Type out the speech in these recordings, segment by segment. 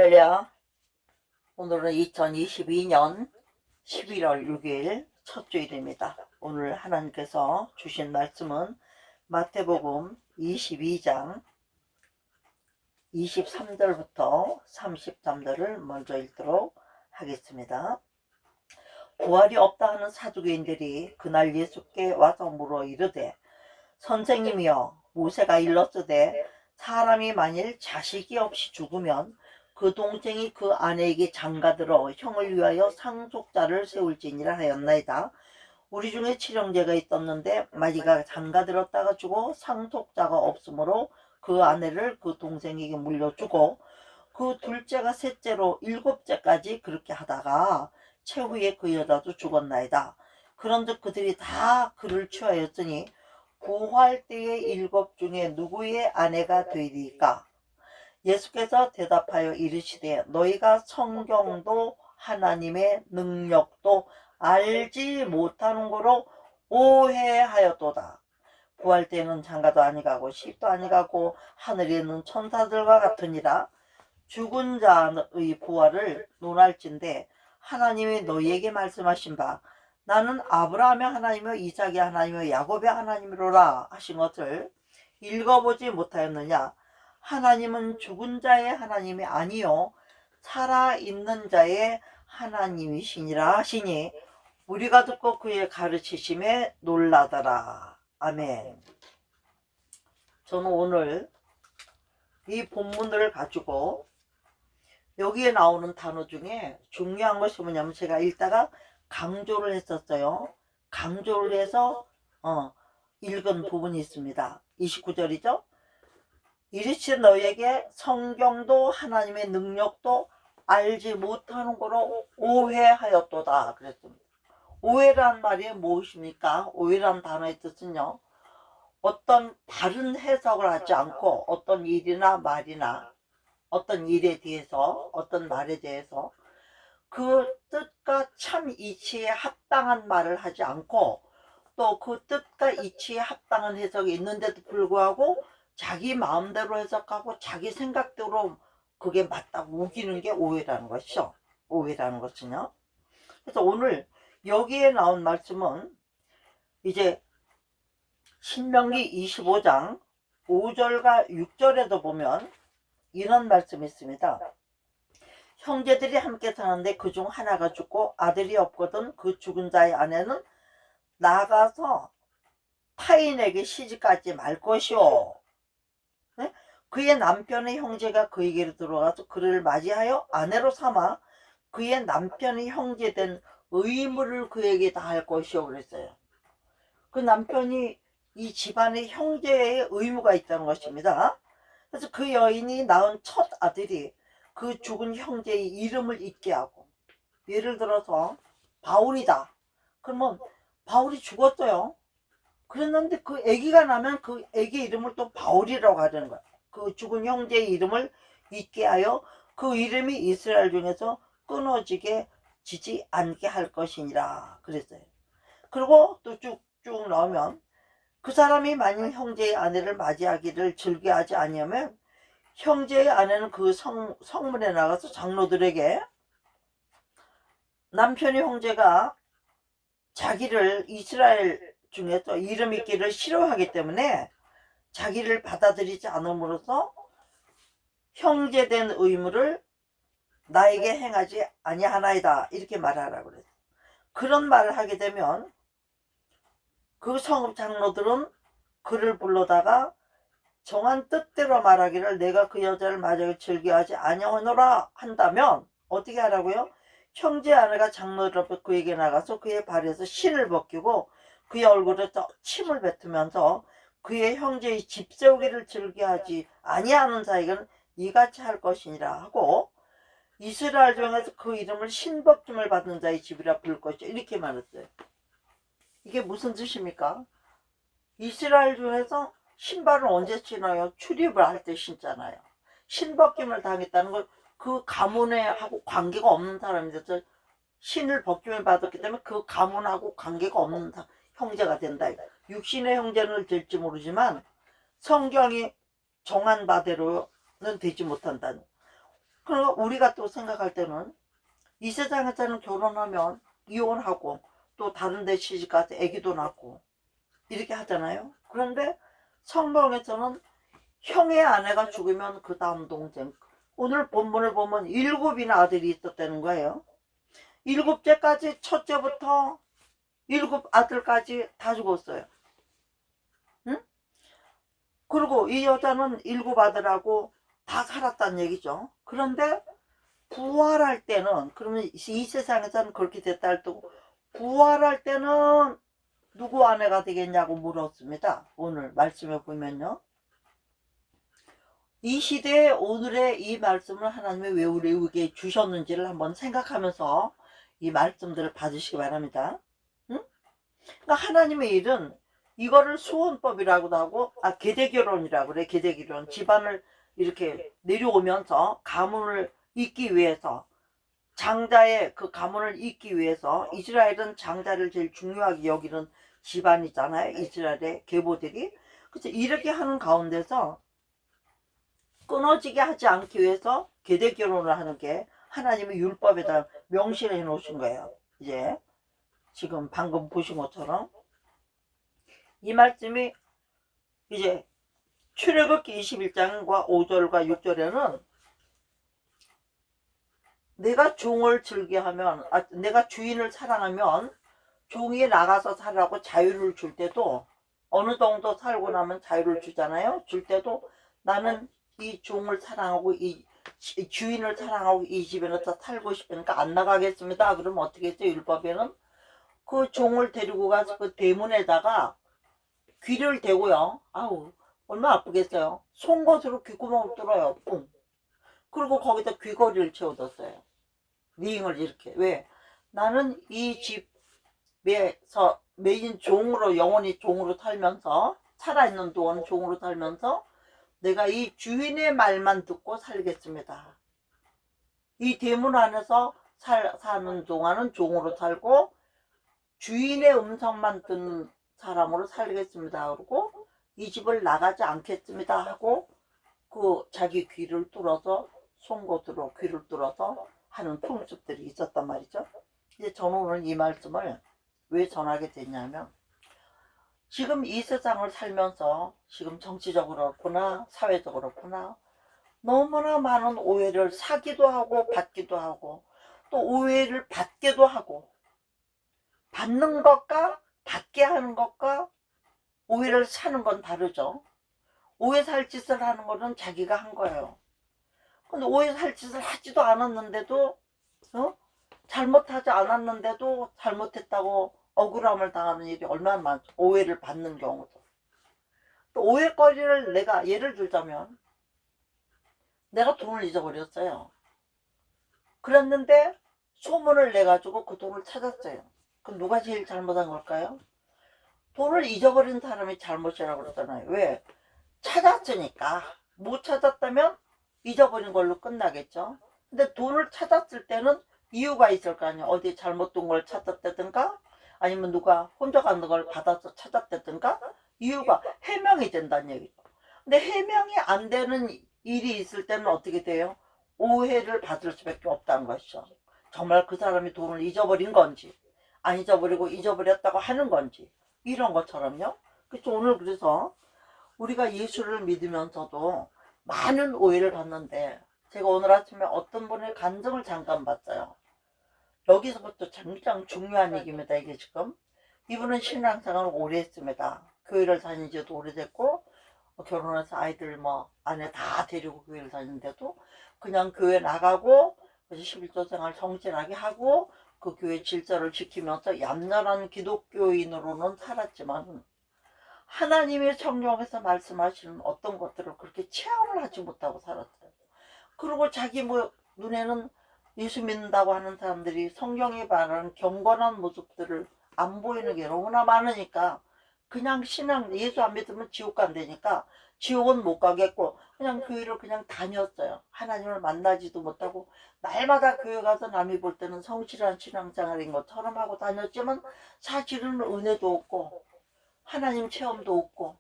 할렐루야. 오늘은 2022년 11월 6일 첫 주일입니다. 오늘 하나님께서 주신 말씀은 마태복음 22장 23절부터 33절을 먼저 읽도록 하겠습니다. 부활이 없다 하는 사두개인들이 그날 예수께 와서 물어 이르되, 선생님이여, 모세가 일렀으되 사람이 만일 자식이 없이 죽으면 그 동생이 그 아내에게 장가들어 형을 위하여 상속자를 세울지니라 하였나이다. 우리 중에 칠형제가 있었는데 마지가 장가들었다가 죽어 상속자가 없으므로 그 아내를 그 동생에게 물려주고, 그 둘째가 셋째로 일곱째까지 그렇게 하다가 최후에 그 여자도 죽었나이다. 그런즉 그들이 다 그를 취하였으니 부활 때의 일곱 중에 누구의 아내가 되리까? 예수께서 대답하여 이르시되, 너희가 성경도 하나님의 능력도 알지 못하는 거로 오해하였도다. 부활 때는 장가도 아니가고 십도 아니가고 하늘에 있는 천사들과 같으니라. 죽은 자의 부활을 논할진대 하나님이 너희에게 말씀하신 바 나는 아브라함의 하나님이요 이삭의 하나님이요 야곱의 하나님이로라 하신 것을 읽어보지 못하였느냐? 하나님은 죽은 자의 하나님이 아니요 살아있는 자의 하나님이시니라 하시니 우리가 듣고 그의 가르치심에 놀라더라. 아멘. 저는 오늘 이 본문을 가지고 여기에 나오는 단어 중에 중요한 것이 뭐냐면, 제가 읽다가 강조를 했었어요. 강조를 해서 읽은 부분이 있습니다. 29절이죠. 이르시되 너희에게 성경도 하나님의 능력도 알지 못하는 거로 오해하였도다 그랬습니다. 오해란 말이 무엇입니까? 오해란 단어의 뜻은요, 어떤 다른 해석을 하지 않고 어떤 일이나 말이나 어떤 일에 대해서 어떤 말에 대해서 그 뜻과 참 이치에 합당한 말을 하지 않고 또 그 뜻과 이치에 합당한 해석이 있는데도 불구하고 자기 마음대로 해석하고 자기 생각대로 그게 맞다고 우기는 게 오해라는 것이죠. 오해라는 것은요. 그래서 오늘 여기에 나온 말씀은 이제 신명기 25장 5절과 6절에도 보면 이런 말씀이 있습니다. 형제들이 함께 사는데 그중 하나가 죽고 아들이 없거든 그 죽은 자의 아내는 나가서 타인에게 시집가지 말 것이오. 네? 그의 남편의 형제가 그에게로 들어가서 그를 맞이하여 아내로 삼아 그의 남편의 형제된 의무를 그에게 다할 것이오 그랬어요. 그 남편이 이 집안의 형제의 의무가 있다는 것입니다. 그래서 그 여인이 낳은 첫 아들이 그 죽은 형제의 이름을 잊게 하고, 예를 들어서 바울이다 그러면 바울이 죽었어요. 그랬는데 그 아기가 나면 그 아기 이름을 또 바울이라고 하는 거야. 그 죽은 형제의 이름을 잊게 하여 그 이름이 이스라엘 중에서 끊어지게 지지 않게 할 것이니라 그랬어요. 그리고 또 쭉쭉 나오면, 그 사람이 만일 형제의 아내를 맞이하기를 즐겨하지 아니하면 형제의 아내는 그 성문에 나가서 장로들에게 남편의 형제가 자기를 이스라엘 중에서 이름 있기를 싫어하기 때문에 자기를 받아들이지 않음으로써 형제된 의무를 나에게 행하지 아니하나이다 이렇게 말하라고 그랬어요. 그런 말을 하게 되면 그 성읍 장로들은 그를 불러다가 정한 뜻대로 말하기를 내가 그 여자를 마저 즐겨하지 아니하노라 한다면 어떻게 하라고요? 형제 아내가 장로들 앞에 그에게 나가서 그의 발에서 신을 벗기고 그의 얼굴에 침을 뱉으면서 그의 형제의 집 세우기를 즐겨하지 아니하는 자에게는 이같이 할 것이니라 하고, 이스라엘 중에서 그 이름을 신벗김을 받는 자의 집이라 부를 것이죠 이렇게 말했어요. 이게 무슨 뜻입니까? 이스라엘 중에서 신발을 언제 신어요? 출입을 할 때 신잖아요. 신벗김을 당했다는 걸 그 가문하고 관계가 없는 사람이 돼서 신을 벗김을 받았기 때문에 그 가문하고 관계가 없는 형제가 된다. 육신의 형제는 될지 모르지만 성경이 정한 바대로는 되지 못한다는. 그리고 우리가 또 생각할 때는 이 세상에서는 결혼하면 이혼하고 또 다른 데 시집가서 아기도 낳고 이렇게 하잖아요. 그런데 성경에서는 형의 아내가 죽으면 그 다음 동생, 오늘 본문을 보면 7이나 아들이 있었다는 거예요. 7째까지 첫째부터 7아들까지 다 죽었어요. 응? 그리고 이 여자는 7아들하고 다 살았다는 얘기죠. 그런데 부활할 때는, 그러면 이 세상에서는 그렇게 됐다 할 때 부활할 때는 누구 아내가 되겠냐고 물었습니다. 오늘 말씀에 보면요. 이 시대에 오늘의 이 말씀을 하나님이 왜 우리에게 주셨는지를 한번 생각하면서 이 말씀들을 받으시기 바랍니다. 응? 그러니까 하나님의 일은 이거를 수혼법이라고도 하고, 계대결혼이라고 그래. 계대결혼. 집안을 이렇게 내려오면서 가문을 잇기 위해서, 장자의 그 가문을 잇기 위해서, 이스라엘은 장자를 제일 중요하게 여기는 집안이잖아요. 이스라엘의 계보들이. 그래서 이렇게 하는 가운데서 끊어지게 하지 않기 위해서 계대 결혼을 하는 게 하나님의 율법에다 명시를 해 놓으신 거예요. 이제 지금 방금 보신 것처럼 이 말씀이 이제 출애굽기 21장과 5절과 6절에는 내가 종을 즐겨하면, 내가 주인을 사랑하면 종이 나가서 살라고 자유를 줄 때도, 어느 정도 살고 나면 자유를 주잖아요. 줄 때도 나는 이 종을 사랑하고 이 주인을 사랑하고 이 집에서 살고 싶으니까 안 나가겠습니다. 그러면 어떻게 했죠? 율법에는 그 종을 데리고 가서 그 대문에다가 귀를 대고요. 아우, 얼마나 아프겠어요. 송곳으로 귓구멍을 뚫어요. 뿡. 그리고 거기다 귀걸이를 채워뒀어요. 링을 이렇게. 왜? 나는 이 집에서 메인 종으로, 영원히 종으로 살면서, 살아있는 동안 종으로 살면서 내가 이 주인의 말만 듣고 살겠습니다. 이 대문 안에서 사는 동안은 종으로 살고 주인의 음성만 듣는 사람으로 살겠습니다. 그러고 이 집을 나가지 않겠습니다 하고 그 자기 귀를 뚫어서, 송곳으로 귀를 뚫어서 하는 풍습들이 있었단 말이죠. 이제 저는 오늘 이 말씀을 왜 전하게 됐냐면, 지금 이 세상을 살면서 지금 정치적으로 그렇구나 사회적으로 그렇구나 너무나 많은 오해를 사기도 하고 받기도 하고, 또 오해를 받기도 하고, 받는 것과 받게 하는 것과 오해를 사는 건 다르죠. 오해 살 짓을 하는 거는 자기가 한 거예요. 근데 오해 살 짓을 하지도 않았는데도, 잘못하지 않았는데도 잘못했다고 억울함을 당하는 일이 얼마나 많죠. 오해를 받는 경우도. 또 오해거리를 내가 예를 들자면, 내가 돈을 잊어버렸어요. 그랬는데 소문을 내가지고 그 돈을 찾았어요. 그럼 누가 제일 잘못한 걸까요? 돈을 잊어버린 사람이 잘못이라고 그러잖아요. 왜? 찾았으니까. 못 찾았다면 잊어버린 걸로 끝나겠죠. 근데 돈을 찾았을 때는 이유가 있을 거 아니에요. 어디 잘못 둔 걸 찾았다든가, 아니면 누가 훔쳐가는 걸 받아서 찾았다든가, 이유가 해명이 된다는 얘기죠. 근데 해명이 안 되는 일이 있을 때는 어떻게 돼요? 오해를 받을 수밖에 없다는 것이죠. 정말 그 사람이 돈을 잊어버린 건지, 안 잊어버리고 잊어버렸다고 하는 건지, 이런 것처럼요. 그래서 오늘 그래서 우리가 예수를 믿으면서도 많은 오해를 받는데, 제가 오늘 아침에 어떤 분의 간증을 잠깐 봤어요. 여기서부터 굉장히 중요한 얘기입니다. 이게 지금 이분은 신앙생활을 오래 했습니다. 교회를 다닌 지도 오래됐고, 결혼해서 아이들 아내 다 데리고 교회를 다니는데도 그냥 교회 나가고 11조 생활 성실하게 하고 그 교회 질서를 지키면서 얌전한 기독교인으로는 살았지만, 하나님의 성경에서 말씀하시는 어떤 것들을 그렇게 체험을 하지 못하고 살았어요. 그리고 자기 눈에는 예수 믿는다고 하는 사람들이 성경에 말하는 경건한 모습들을 안 보이는 게 너무나 많으니까, 그냥 신앙, 예수 안 믿으면 지옥 간다니까 지옥은 못 가겠고 그냥 교회를 그냥 다녔어요. 하나님을 만나지도 못하고 날마다 교회 가서 남이 볼 때는 성실한 신앙생활인 것처럼 하고 다녔지만 사실은 은혜도 없고 하나님 체험도 없고,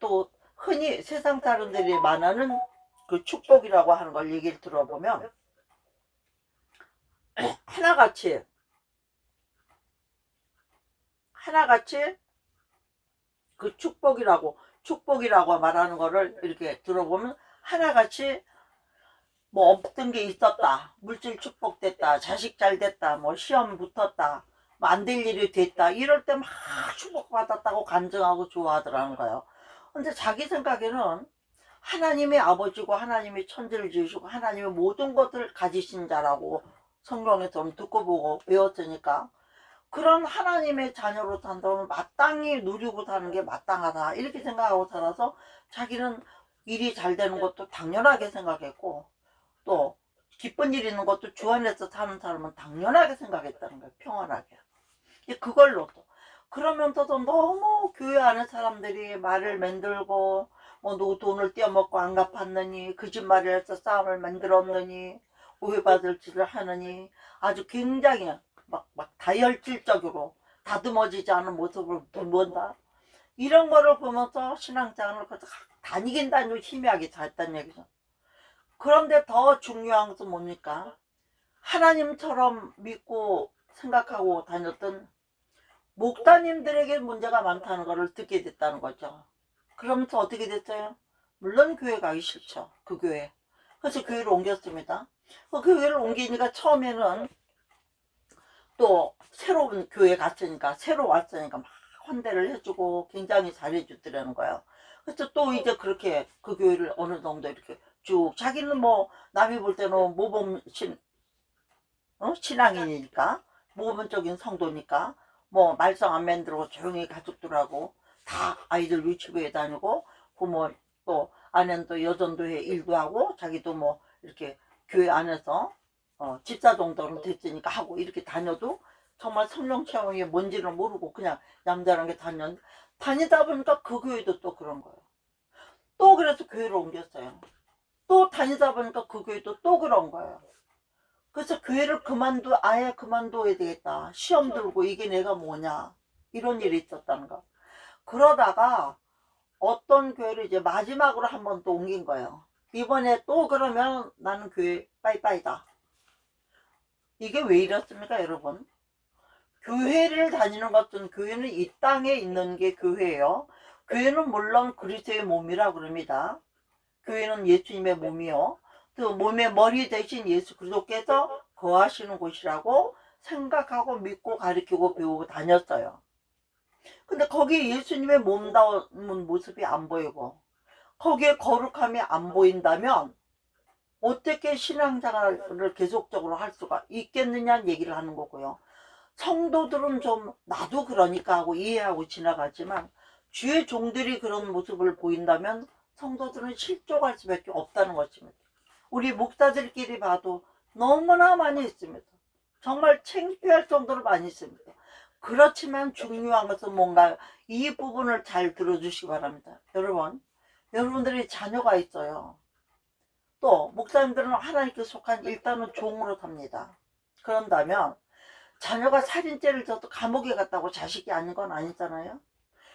또 흔히 세상 사람들이 말하는 그 축복이라고 하는 걸 얘기를 들어보면 하나같이 그 축복이라고 말하는 거를 이렇게 들어보면 하나같이 뭐 없던 게 있었다, 물질 축복됐다, 자식 잘 됐다, 뭐 시험 붙었다, 뭐 안 될 일이 됐다, 이럴 때 막 축복받았다고 간증하고 좋아하더라는 거예요. 근데 자기 생각에는 하나님의 아버지고 하나님이 천지를 지으시고 하나님의 모든 것을 가지신 자라고 성경에서는 듣고 보고 외웠으니까 그런 하나님의 자녀로 산다면 마땅히 누리고 사는 게 마땅하다 이렇게 생각하고 살아서 자기는 일이 잘 되는 것도 당연하게 생각했고 또 기쁜 일 있는 것도 주 안에서 사는 사람은 당연하게 생각했다는 거예요. 평안하게. 그걸로도 그러면서도 너무 교회 안에 사람들이 말을 만들고 뭐 누구 돈을 떼어먹고 안 갚았느니 거짓말을 해서 싸움을 만들었느니 오해받을 짓을 하느니 아주 굉장히 막 다혈질적으로 다듬어지지 않은 모습을 본다. 이런 거를 보면서 신앙생활을 다니긴 다니고 희미하게 잘했다는 얘기죠. 그런데 더 중요한 것은 뭡니까? 하나님처럼 믿고 생각하고 다녔던 목사님들에게 문제가 많다는 것을 듣게 됐다는 거죠. 그러면서 어떻게 됐어요? 물론 교회 가기 싫죠. 그 교회. 그래서 교회를 옮겼습니다. 그 교회를 옮기니까 처음에는 또 새로운 교회 갔으니까 새로 왔으니까 막 환대를 해주고 굉장히 잘해주더라는 거예요. 그래서 또 이제 그렇게 그 교회를 어느 정도 이렇게 쭉 자기는 뭐 남이 볼 때는 모범 신앙인이니까 모범적인 성도니까 뭐 말썽 안 만들고 조용히 가족들하고 다 아이들 유치부에 다니고 부모 또 아내는 또 여전도회 일도 하고 자기도 뭐 이렇게 교회 안에서 집사 정도는 됐으니까 하고 이렇게 다녀도 정말 성령 체험이 뭔지를 모르고 그냥 얌전하게 다니다 보니까 그 교회도 또 그런 거예요. 또 그래서 교회를 옮겼어요. 또 다니다 보니까 그 교회도 또 그런 거예요. 그래서 교회를 아예 그만둬야 되겠다. 시험 들고 이게 내가 뭐냐. 이런 일이 있었다는 거. 그러다가 어떤 교회를 이제 마지막으로 한 번 또 옮긴 거예요. 이번에 또 그러면 나는 교회 빠이빠이다. 이게 왜 이렇습니까, 여러분? 교회를 다니는 것은 교회는 이 땅에 있는 게 교회예요. 교회는 물론 그리스도의 몸이라 그럽니다. 교회는 예수님의 몸이요. 또 몸의 머리 대신 예수 그리스도께서 거하시는 곳이라고 생각하고 믿고 가르치고 배우고 다녔어요. 근데 거기에 예수님의 몸다운 모습이 안 보이고 거기에 거룩함이 안 보인다면 어떻게 신앙생활을 계속적으로 할 수가 있겠느냐는 얘기를 하는 거고요. 성도들은 좀 나도 그러니까 하고 이해하고 지나가지만 주의 종들이 그런 모습을 보인다면 성도들은 실족할 수밖에 없다는 것입니다. 우리 목사들끼리 봐도 너무나 많이 있습니다. 정말 창피할 정도로 많이 있습니다. 그렇지만 중요한 것은 뭔가 이 부분을 잘 들어주시기 바랍니다. 여러분들이 자녀가 있어요. 또 목사님들은 하나님께 속한 일단은 종으로 삽니다. 그런다면 자녀가 살인죄를 져도 감옥에 갔다고 자식이 아닌 건 아니잖아요.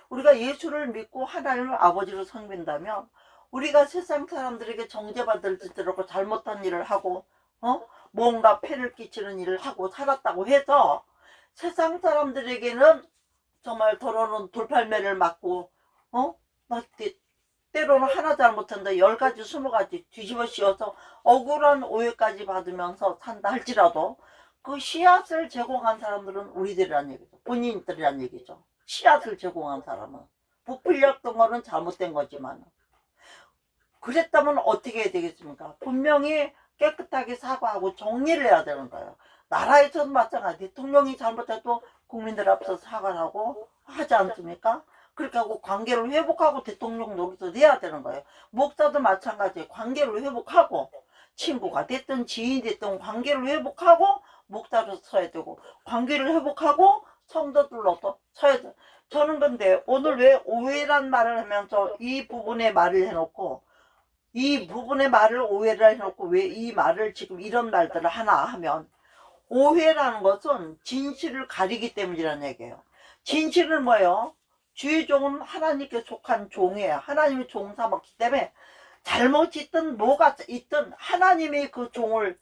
우리가 예수를 믿고 하나님을 아버지로 섬긴다면 우리가 세상 사람들에게 정죄받을 짓을 하고 잘못한 일을 하고 뭔가 폐를 끼치는 일을 하고 살았다고 해서 세상 사람들에게는 정말 더러운 돌팔매를 맞고 때로는 하나 잘못한다 10가지 20가지 뒤집어 씌워서 억울한 오해까지 받으면서 산다 할지라도 그 씨앗을 제공한 사람들은 우리들이란 얘기죠. 본인들이란 얘기죠. 씨앗을 제공한 사람은 부풀렸던 거는 잘못된 거지만 그랬다면 어떻게 해야 되겠습니까? 분명히 깨끗하게 사과하고 정리를 해야 되는 거예요. 나라에서도 마찬가지. 대통령이 잘못해도 국민들 앞서 사과를 하고 하지 않습니까? 그렇게 하고 관계를 회복하고 대통령 노릇을 해야 되는 거예요. 목사도 마찬가지예요. 관계를 회복하고 친구가 됐든 지인이 됐든 관계를 회복하고 목사로 서야 되고 관계를 회복하고 성도들로도 서야 돼요. 저는 근데 오늘 왜 오해란 말을 하면서 이 부분에 말을 해놓고 이 부분의 말을 오해를 해놓고 왜 이 말을 지금 이런 말들을 하나 하면 오해라는 것은 진실을 가리기 때문이라는 얘기예요. 진실은 뭐예요? 주의 종은 하나님께 속한 종이에요. 하나님의 종 삼았기 때문에 잘못이 있든 뭐가 있든 하나님이 그 종을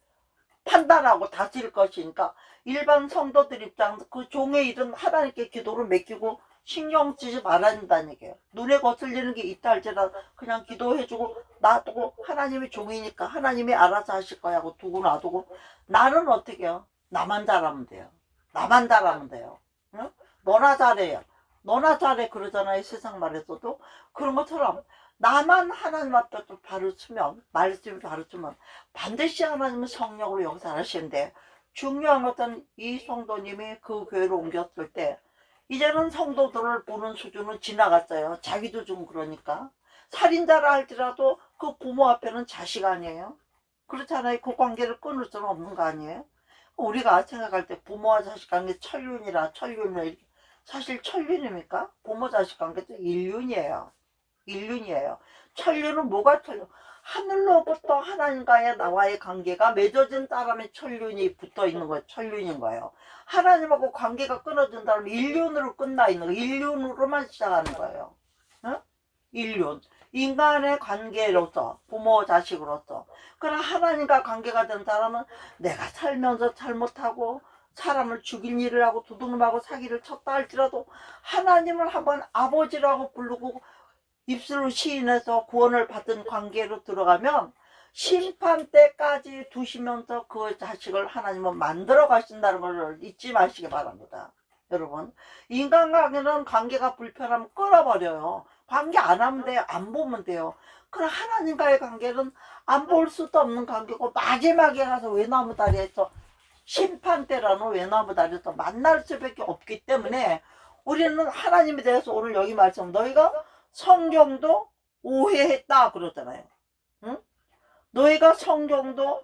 판단하고 다스릴 것이니까 일반 성도들 입장에서 그 종의 일은 하나님께 기도를 맡기고 신경 쓰지 말아야 된다는 얘기예요. 눈에 거슬리는 게 있다 할지라도 그냥 기도해주고 놔두고 하나님이 종이니까 하나님이 알아서 하실 거야 하고 두고 놔두고 나는 어떻게 해요? 나만 잘하면 돼요. 나만 잘하면 돼요. 응? 너나 잘해요. 너나 잘해 그러잖아요. 세상 말에서도. 그런 것처럼 나만 하나님 앞에 좀 바로 쓰면 말씀이 바로 쓰면 반드시 하나님은 성령으로 역사하시는데 중요한 것은 이 성도님이 그 교회로 옮겼을 때 이제는 성도들을 보는 수준은 지나갔어요. 자기도 좀 그러니까 살인자라 할지라도 그 부모 앞에는 자식 아니에요. 그렇잖아요. 그 관계를 끊을 수는 없는 거 아니에요. 우리가 생각할 때 부모와 자식 관계 천륜이라 이렇게 사실 천륜입니까? 부모 자식 관계도 일륜이에요. 인륜이에요. 천륜은 뭐가 천륜? 하늘로부터 하나님과의 나와의 관계가 맺어진 사람의 천륜이 붙어 있는 거예요. 천륜인 거예요. 하나님하고 관계가 끊어진다면 인륜으로 끝나 있는 거예요. 인륜으로만 시작하는 거예요. 응? 인륜. 인간의 관계로서 부모 자식으로서. 그러나 하나님과 관계가 된 사람은 내가 살면서 잘못하고 사람을 죽일 일을 하고 도둑놈하고 사기를 쳤다 할지라도 하나님을 한번 아버지라고 부르고 입술로 시인해서 구원을 받은 관계로 들어가면 심판 때까지 두시면서 그 자식을 하나님은 만들어 가신다는 걸 잊지 마시기 바랍니다. 여러분, 인간관계는 관계가 불편하면 끊어버려요. 관계 안 하면 돼요. 안 보면 돼요. 그러나 하나님과의 관계는 안 볼 수도 없는 관계고 마지막에 가서 외나무다리에서 심판 때라는 외나무다리에서 만날 수밖에 없기 때문에 우리는 하나님에 대해서 오늘 여기 말씀 너희가 성경도 오해했다 그러잖아요. 응? 너희가 성경도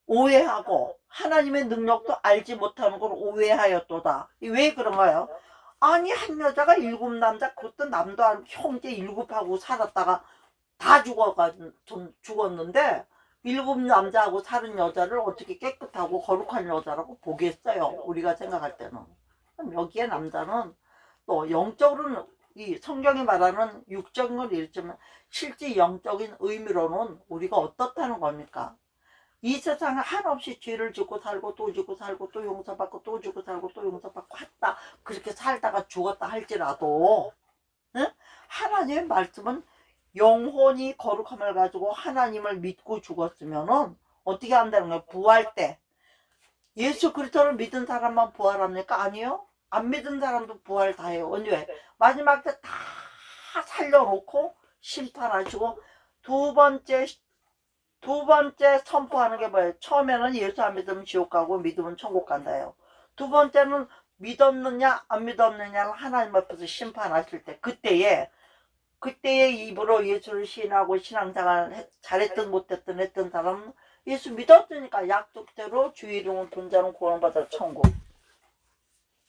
오해하고 하나님의 능력도 알지 못하는 걸 오해하였도다. 왜 그런가요? 아니 한 여자가 7남자 그것도 남도 아니고 형제 7하고 살았다가 다 죽었는데 7남자하고 사는 여자를 어떻게 깨끗하고 거룩한 여자라고 보겠어요. 우리가 생각할 때는. 그럼 여기에 남자는 또 영적으로는 이 성경이 말하는 육적인 건 이렇지만 실제 영적인 의미로는 우리가 어떻다는 겁니까? 이 세상에 한없이 죄를 짓고 살고 또 짓고 살고 또 용서받고 또 짓고 살고 또 용서받고 했다 그렇게 살다가 죽었다 할지라도 응? 하나님의 말씀은 영혼이 거룩함을 가지고 하나님을 믿고 죽었으면은 어떻게 한다는 거예요? 부활 때 예수 그리스도를 믿은 사람만 부활합니까? 아니요. 안 믿은 사람도 부활 다 해요. 왜? 마지막 때 다 살려놓고 심판하시고 두 번째 선포하는 게 뭐예요? 처음에는 예수 안 믿으면 지옥 가고 믿으면 천국 간다요. 두 번째는 믿었느냐 안 믿었느냐를 하나님 앞에서 심판하실 때 그때의 입으로 예수를 시인하고 신앙생활 잘했든 못했든 했던 사람은 예수 믿었으니까 약속대로 주 이름을 본 자는 구원받을 천국.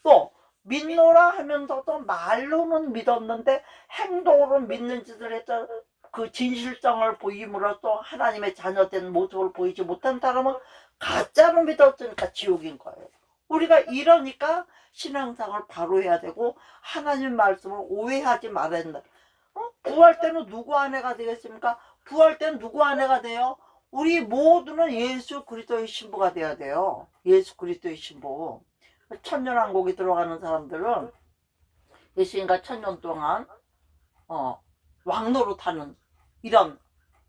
또 믿노라 하면서도 말로는 믿었는데 행동으로 믿는 짓을 했던 그 진실성을 보임으로써 하나님의 자녀된 모습을 보이지 못한 사람은 가짜로 믿었으니까 지옥인 거예요. 우리가 이러니까 신앙생활을 바로 해야 되고 하나님 말씀을 오해하지 말아야 된다. 부활 때는 누구 아내가 되겠습니까? 부활 때는 누구 아내가 돼요? 우리 모두는 예수 그리스도의 신부가 돼야 돼요. 예수 그리스도의 신부. 천년왕국에 들어가는 사람들은 예수님과 천년 동안 왕노릇하는 이런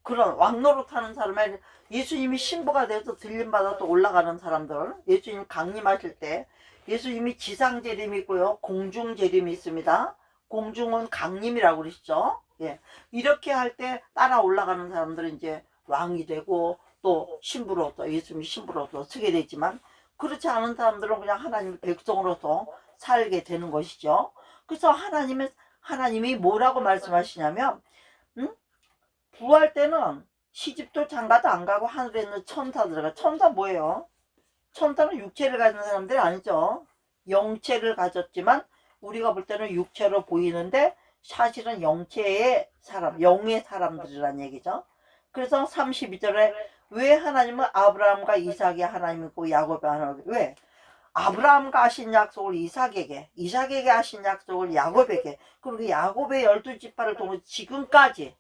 그런 왕노릇하는 사람의 예수님이 신부가 돼서 들림받아서 올라가는 사람들 예수님 강림하실 때 예수님이 지상재림이고요. 공중재림이 있습니다. 공중은 강림이라고 그러시죠. 예. 이렇게 할 때 따라 올라가는 사람들은 이제 왕이 되고 또 신부로서 예수님이 신부로서 서게 되지만 그렇지 않은 사람들은 그냥 하나님의 백성으로서 살게 되는 것이죠. 그래서 하나님이 뭐라고 말씀하시냐면 부활 때는 시집도 장가도 안 가고 하늘에 있는 천사들과 천사 뭐예요? 천사는 육체를 가진 사람들이 아니죠. 영체를 가졌지만 우리가 볼 때는 육체로 보이는데 사실은 영체의 사람, 영의 사람들이란 얘기죠. 그래서 32절에 왜 하나님은 아브라함과 이삭의 하나님이고 야곱의 하나님 왜? 아브라함과 하신 약속을 이삭에게 하신 약속을 야곱에게 그리고 야곱의 12지파를 통해 지금까지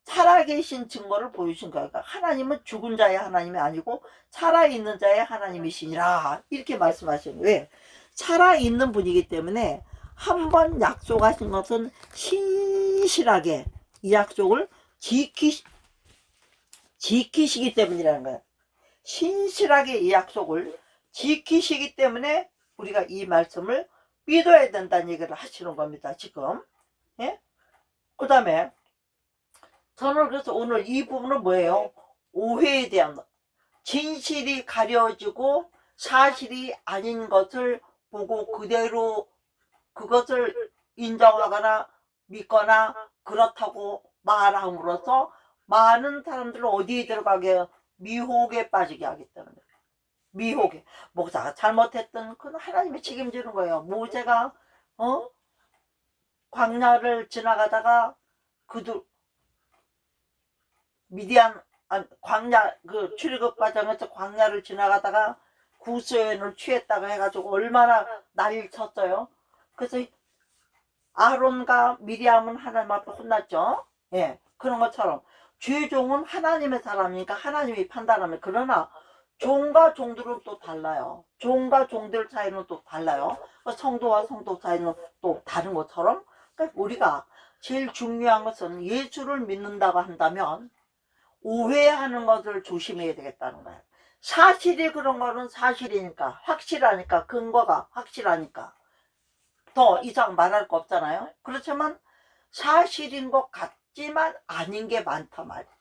살아계신 증거를 보여준 거예요. 그러니까 하나님은 죽은 자의 하나님이 아니고 살아있는 자의 하나님이시니라 이렇게 말씀하시는 거예요. 왜? 살아있는 분이기 때문에 한 번 약속하신 것은 신실하게 이 약속을 지키시기 때문이라는 거예요. 신실하게 이 약속을 지키시기 때문에 우리가 이 말씀을 믿어야 된다는 얘기를 하시는 겁니다. 지금. 예? 그 다음에 저는 그래서 오늘 이 부분은 뭐예요? 오해에 대한 것. 진실이 가려지고 사실이 아닌 것을 보고 그대로 그것을 인정하거나 믿거나 그렇다고 말함으로써 많은 사람들은 어디에 들어가게 해요? 미혹에 빠지게 하기 때문에. 미혹에. 목사가 잘못했던 그건 하나님이 책임지는 거예요. 모세가 광야를 지나가다가 그들 미디안 광야 그 출애굽 과정에서 광야를 지나가다가 구수연을 취했다고 해가지고 얼마나 난리를 쳤어요. 그래서 아론과 미리암은 하나님 앞에 혼났죠. 예, 그런 것처럼 죄종은 하나님의 사람이니까 하나님이 판단하면. 그러나 종과 종들은 또 달라요. 종과 종들 사이는 또 달라요. 성도와 성도 사이는 또 다른 것처럼. 그러니까 우리가 제일 중요한 것은 예수를 믿는다고 한다면 오해하는 것을 조심해야 되겠다는 거예요. 사실이 그런 거는 사실이니까, 확실하니까, 근거가 확실하니까 더 이상 말할 거 없잖아요. 그렇지만 사실인 것 같지만 아닌 게 많다 말이에요.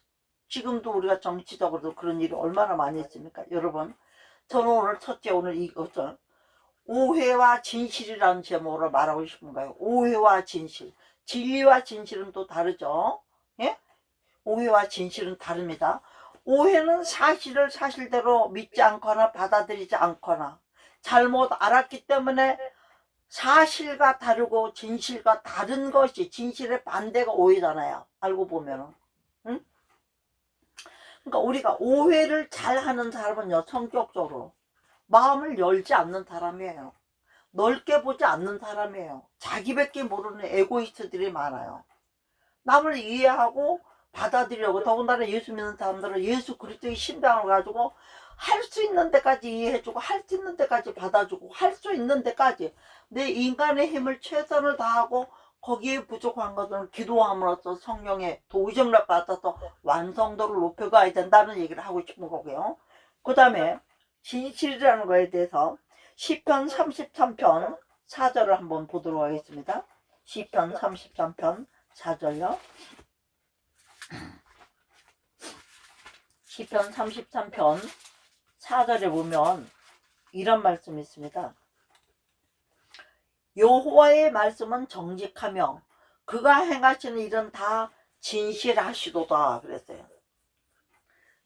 지금도 우리가 정치적으로도 그런 일이 얼마나 많이 있습니까? 여러분, 저는 오늘 첫째 오늘 이것을 오해와 진실이라는 제목으로 말하고 싶은 거예요. 오해와 진실. 진리와 진실은 또 다르죠. 예? 오해와 진실은 다릅니다. 오해는 사실을 사실대로 믿지 않거나 받아들이지 않거나 잘못 알았기 때문에 사실과 다르고 진실과 다른 것이, 진실의 반대가 오해잖아요. 알고 보면은. 응? 그러니까 우리가 오해를 잘하는 사람은요, 성격적으로 마음을 열지 않는 사람이에요. 넓게 보지 않는 사람이에요. 자기밖에 모르는 에고이스트들이 많아요. 남을 이해하고 받아들이려고, 더군다나 예수 믿는 사람들은 예수 그리스도의 신앙을 가지고 할 수 있는 데까지 이해해주고 할 수 있는 데까지 받아주고 할 수 있는 데까지 내 인간의 힘을 최선을 다하고 거기에 부족한 것은 기도함으로써 성령의 도우심을 받아서 완성도를 높여가야 된다는 얘기를 하고 싶은 거고요. 그 다음에 진실이라는 거에 대해서 시편 33편 4절을 한번 보도록 하겠습니다. 시편 33편 4절요. 시편 33편 4절에 보면 이런 말씀이 있습니다. 여호와의 말씀은 정직하며 그가 행하시는 일은 다 진실하시도다 그랬어요.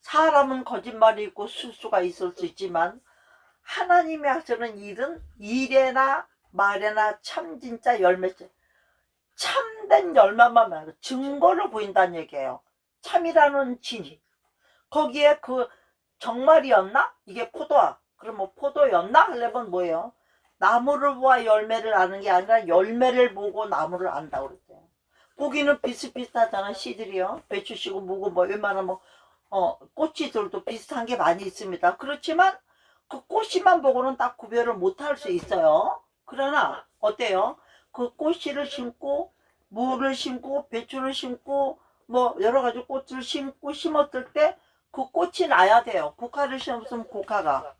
사람은 거짓말이 있고 실수가 있을 수 있지만 하나님이 하시는 일은 일에나 말에나 참 진짜 열매째 참된 열매만 말고 증거를 보인다는 얘기예요. 참이라는 진. 거기에 그 정말이었나? 이게 포도야. 그럼 뭐 포도였나? 하려면 뭐예요? 나무를 보아 열매를 아는 게 아니라 열매를 보고 나무를 안다고 그랬어요. 보기는 비슷비슷하잖아, 씨들이요. 배추씨고 뭐고 뭐 웬만한 뭐 꼬치들도 비슷한 게 많이 있습니다. 그렇지만 그 꼬치만 보고는 딱 구별을 못할 수 있어요. 그러나 어때요? 그 꼬치를 심고 무를 심고 배추를 심고 뭐 여러 가지 꽃을 심고 심었을 때 그 꽃이 나야 돼요. 국화를 심었으면 국화가,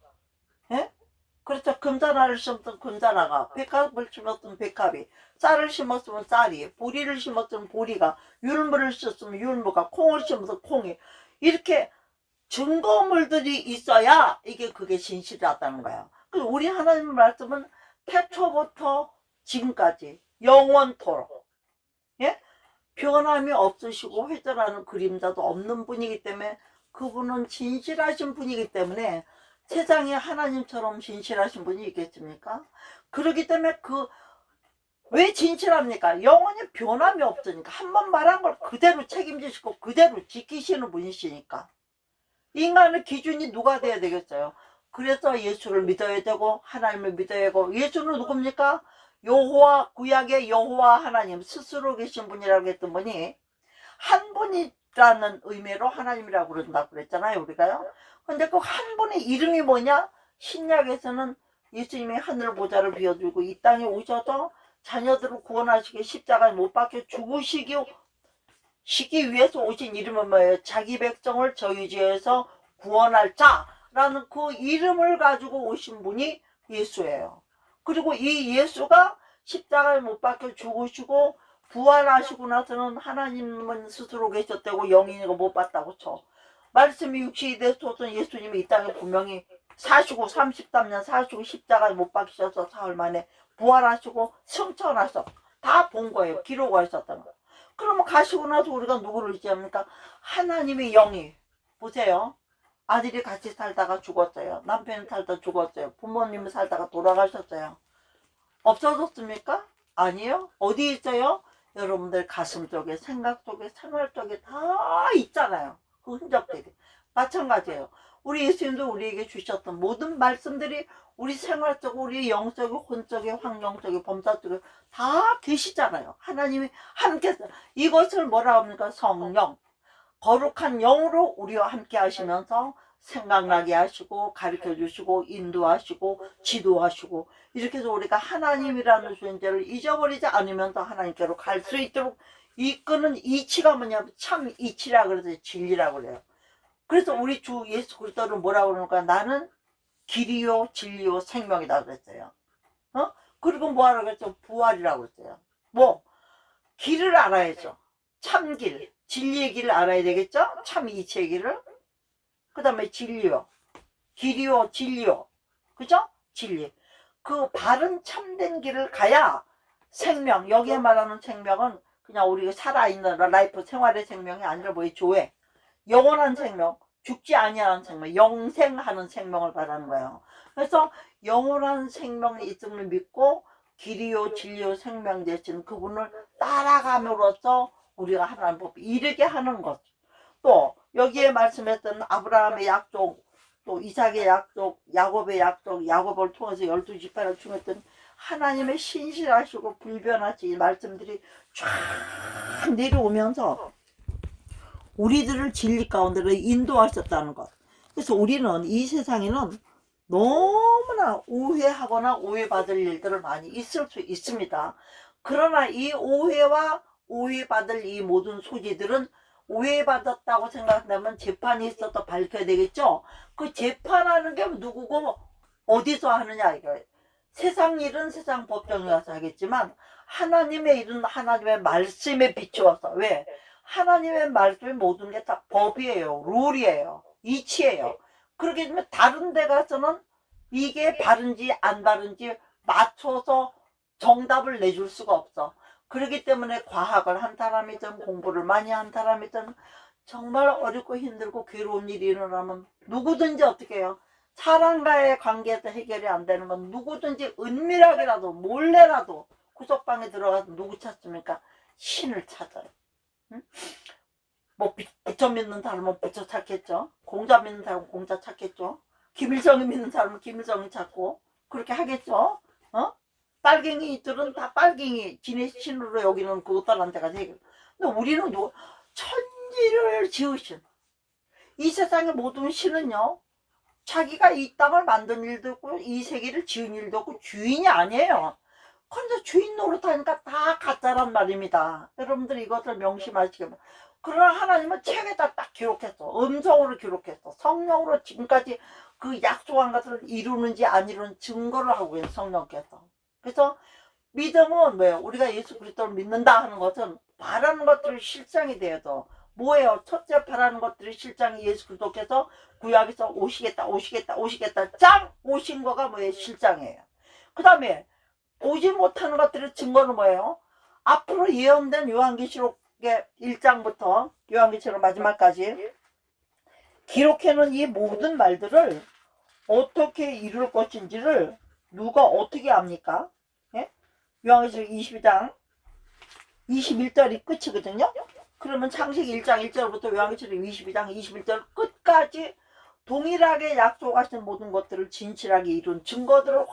예? 그렇죠. 금자나를 심었으면 금자나가, 백합을 심었으면 백합이, 쌀을 심었으면 쌀이, 보리를 심었으면 보리가, 율무를 심었으면 율무가, 콩을 심어서 콩이, 이렇게 증거물들이 있어야 이게 그게 진실이었다는 거예요. 그래서 우리 하나님 말씀은 태초부터 지금까지 영원토록, 예? 변함이 없으시고 회전하는 그림자도 없는 분이기 때문에 그분은 진실하신 분이기 때문에 세상에 하나님처럼 진실하신 분이 있겠습니까? 그렇기 때문에 왜 진실합니까? 영원히 변함이 없으니까. 한 번 말한 걸 그대로 책임지시고 그대로 지키시는 분이시니까. 인간의 기준이 누가 돼야 되겠어요? 그래서 예수를 믿어야 되고 하나님을 믿어야 되고. 예수는 누굽니까? 여호와, 구약의 여호와 하나님 스스로 계신 분이라고 했던 분이 한 분이 라는 의미로 하나님이라고 그런다고 그랬잖아요, 우리가요. 근데 그 한 분의 이름이 뭐냐? 신약에서는 예수님이 하늘 보좌를 비워주고 이 땅에 오셔서 자녀들을 구원하시기 십자가에 못 박혀 죽으시기 위해서 오신 이름은 뭐예요? 자기 백성을 저희 죄에서 구원할 자라는 그 이름을 가지고 오신 분이 예수예요. 그리고 이 예수가 십자가에 못 박혀 죽으시고 부활하시고 나서는 하나님은 스스로 계셨다고 영인이고 못 봤다고 쳐. 말씀이 육신이 되소서 예수님이 이 땅에 분명히 사시고 33년 사시고 십자가에 못 박히셔서 사흘 만에 부활하시고 승천하셔. 다 본 거예요. 기록하셨다는 있었던 거. 그러면 가시고 나서 우리가 누구를 의지합니까? 하나님의 영이. 보세요. 아들이 같이 살다가 죽었어요. 남편이 살다 죽었어요. 부모님이 살다가 돌아가셨어요. 없어졌습니까? 아니요. 어디 있어요? 여러분들 가슴 속에, 생각 속에, 생활 속에 다 있잖아요. 그 흔적들이. 마찬가지예요. 우리 예수님도 우리에게 주셨던 모든 말씀들이 우리 생활 속에, 우리 영 속에, 혼 속에, 환경 속에, 범사 속에 다 계시잖아요. 하나님이 함께, 이것을 뭐라 합니까? 성령. 거룩한 영으로 우리와 함께 하시면서 생각나게 하시고 가르쳐 주시고 인도하시고 지도하시고 이렇게 해서 우리가 하나님이라는 존재를 잊어버리지 않으면서 하나님께로 갈 수 있도록 이끄는 이치가 뭐냐면 참 이치라 그래서 진리라고 그래요. 그래서 우리 주 예수 그리스도를 뭐라고 그러니까 나는 길이요 진리요 생명이다 그랬어요. 그리고 뭐하라고 그랬죠? 부활이라고 그랬어요. 뭐 길을 알아야죠. 참길, 진리의 길을 알아야 되겠죠? 참 이치의 길을. 그 다음에 진리요. 길이요, 진리요. 그죠? 진리. 그 바른 참된 길을 가야 생명, 여기에 말하는 생명은 그냥 우리가 살아있는 라이프 생활의 생명이 아니라 뭐의 조회. 영원한 생명, 죽지 아니하는 생명, 영생하는 생명을 말하는 거예요. 그래서 영원한 생명이 있음을 믿고 길이요 진리요 생명 되신 그분을 따라감으로써 우리가 하나님 법 이르게 하는 것. 또 여기에 말씀했던 아브라함의 약속, 또 이삭의 약속, 야곱의 약속, 야곱을 통해서 12지파를 충했던 하나님의 신실하시고 불변하신 말씀들이 쫙 내려오면서 우리들을 진리 가운데로 인도하셨다는 것. 그래서 우리는 이 세상에는 너무나 오해하거나 오해받을 일들을 많이 있을 수 있습니다. 그러나 이 오해와 오해받을 이 모든 소지들은 오해받았다고 생각하면 재판이 있어서 밝혀야 되겠죠. 그 재판하는 게 누구고 어디서 하느냐 이거예요. 세상 일은 세상 법정에 가서 하겠지만 하나님의 일은 하나님의 말씀에 비추어서. 왜? 하나님의 말씀이 모든 게 다 법이에요. 룰이에요. 이치예요. 그렇게 되면 다른 데 가서는 이게 바른지 안 바른지 맞춰서 정답을 내줄 수가 없어. 그렇기 때문에 과학을 한 사람이든 공부를 많이 한 사람이든 정말 어렵고 힘들고 괴로운 일이 일어나면 누구든지 어떻게 해요? 사람과의 관계에서 해결이 안 되는 건 누구든지 은밀하게라도 몰래라도 구석방에 들어가서 누구 찾습니까? 신을 찾아요. 응? 뭐 부처 믿는 사람은 부처 찾겠죠. 공자 믿는 사람은 공자 찾겠죠. 김일성이 믿는 사람은 김일성이 찾고 그렇게 하겠죠. 빨갱이들은 다 빨갱이 지네 신으로 여기는 그것들한 데가 되고. 근데 우리는 천지를 지으신 이 세상의 모든 신은요 자기가 이 땅을 만든 일도 없고 이 세계를 지은 일도 없고 주인이 아니에요. 근데 주인 노릇하니까 다 가짜란 말입니다. 여러분들 이것을 명심하시기 바랍니다. 그러나 하나님은 책에다 딱 기록했어. 음성으로 기록했어. 성령으로 지금까지 그 약속한 것을 이루는지 안 이루는 증거를 하고 있는 성령께서. 그래서 믿음은 뭐예요? 우리가 예수 그리스도를 믿는다 하는 것은 바라는 것들이 실상이 되어서 뭐예요? 첫째 바라는 것들이 실상이 예수 그리스도께서 구약에서 오시겠다 짱 오신 거가 뭐예요? 실상이에요. 그 다음에 보지 못하는 것들의 증거는 뭐예요? 앞으로 예언된 요한계시록의 1장부터 요한계시록 마지막까지 기록해놓은 이 모든 말들을 어떻게 이룰 것인지를 누가 어떻게 압니까? 예? 요한계시록 22장 21절이 끝이거든요. 그러면 창세기 1장 1절부터 요한계시록 22장 21절 끝까지 동일하게 약속하신 모든 것들을 진실하게 이룬 증거들을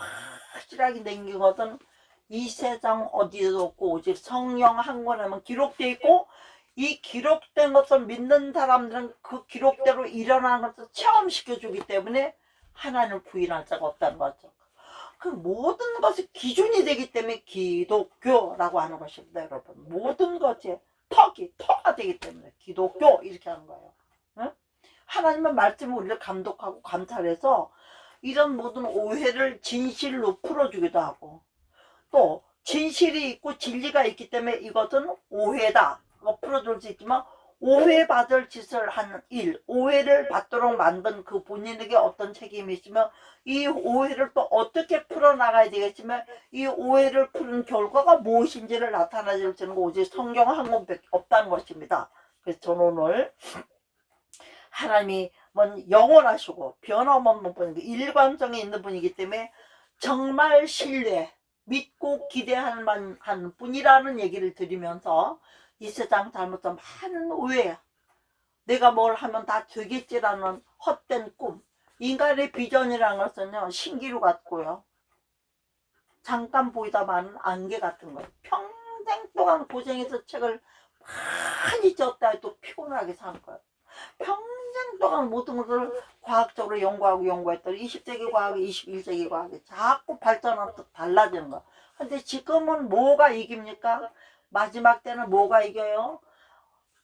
확실하게 남긴 것은 이 세상 어디에도 없고 오직 성령 한 권에만 기록되어 있고 이 기록된 것을 믿는 사람들은 그 기록대로 일어나는 것을 체험시켜주기 때문에 하나님을 부인할 자가 없다는 거죠. 그 모든 것이 기준이 되기 때문에 기독교라고 하는 것입니다, 여러분. 모든 것이 터가 되기 때문에 기독교 이렇게 하는 거예요. 응? 하나님의 말씀을 우리를 감독하고 감찰해서 이런 모든 오해를 진실로 풀어주기도 하고, 또 진실이 있고 진리가 있기 때문에 이것은 오해다 풀어줄 수 있지만, 오해받을 짓을 하는 일, 오해를 받도록 만든 그 본인에게 어떤 책임이 있으면 이 오해를 또 어떻게 풀어나가야 되겠지만, 이 오해를 푸는 결과가 무엇인지를 나타나줄 수 있는 거 오직 성경 한 권밖에 없다는 것입니다. 그래서 저는 오늘 하나님이 영원하시고 변함없는 분이고 일관성이 있는 분이기 때문에 정말 신뢰, 믿고 기대할 만한 분이라는 얘기를 드리면서 이 세상 살면서 많은 오해, 내가 뭘 하면 다 되겠지라는 헛된 꿈, 인간의 비전이라는 것은요 신기루 같고요, 잠깐 보이다 마는 안개 같은 거예요. 평생 동안 고생해서 책을 많이 졌다 해도 피곤하게 사는 거예요. 평생 동안 모든 것을 과학적으로 연구했더니 20세기 과학이 21세기 과학이 자꾸 발전하면서 달라지는 거야. 근데 지금은 뭐가 이깁니까? 마지막 때는 뭐가 이겨요?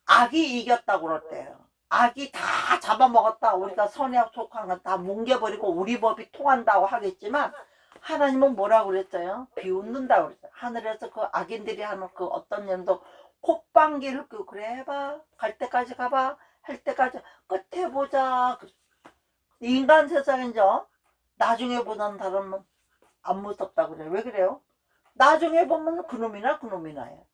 악이 이겼다고 그랬대요. 악이 다 잡아먹었다. 우리가 선의악 속한 건 다 뭉개버리고 우리 법이 통한다고 하겠지만, 하나님은 뭐라고 그랬어요? 비웃는다고 그랬어요. 하늘에서 그 악인들이 하는 그 어떤 년도 콧방귀를 끄고, 그래 해봐, 갈 때까지 가봐, 할 때까지 끝에 보자. 인간 세상이죠. 나중에 보는 사람은 안 무섭다고 그래요. 왜 그래요? 나중에 보면 그놈이나예요.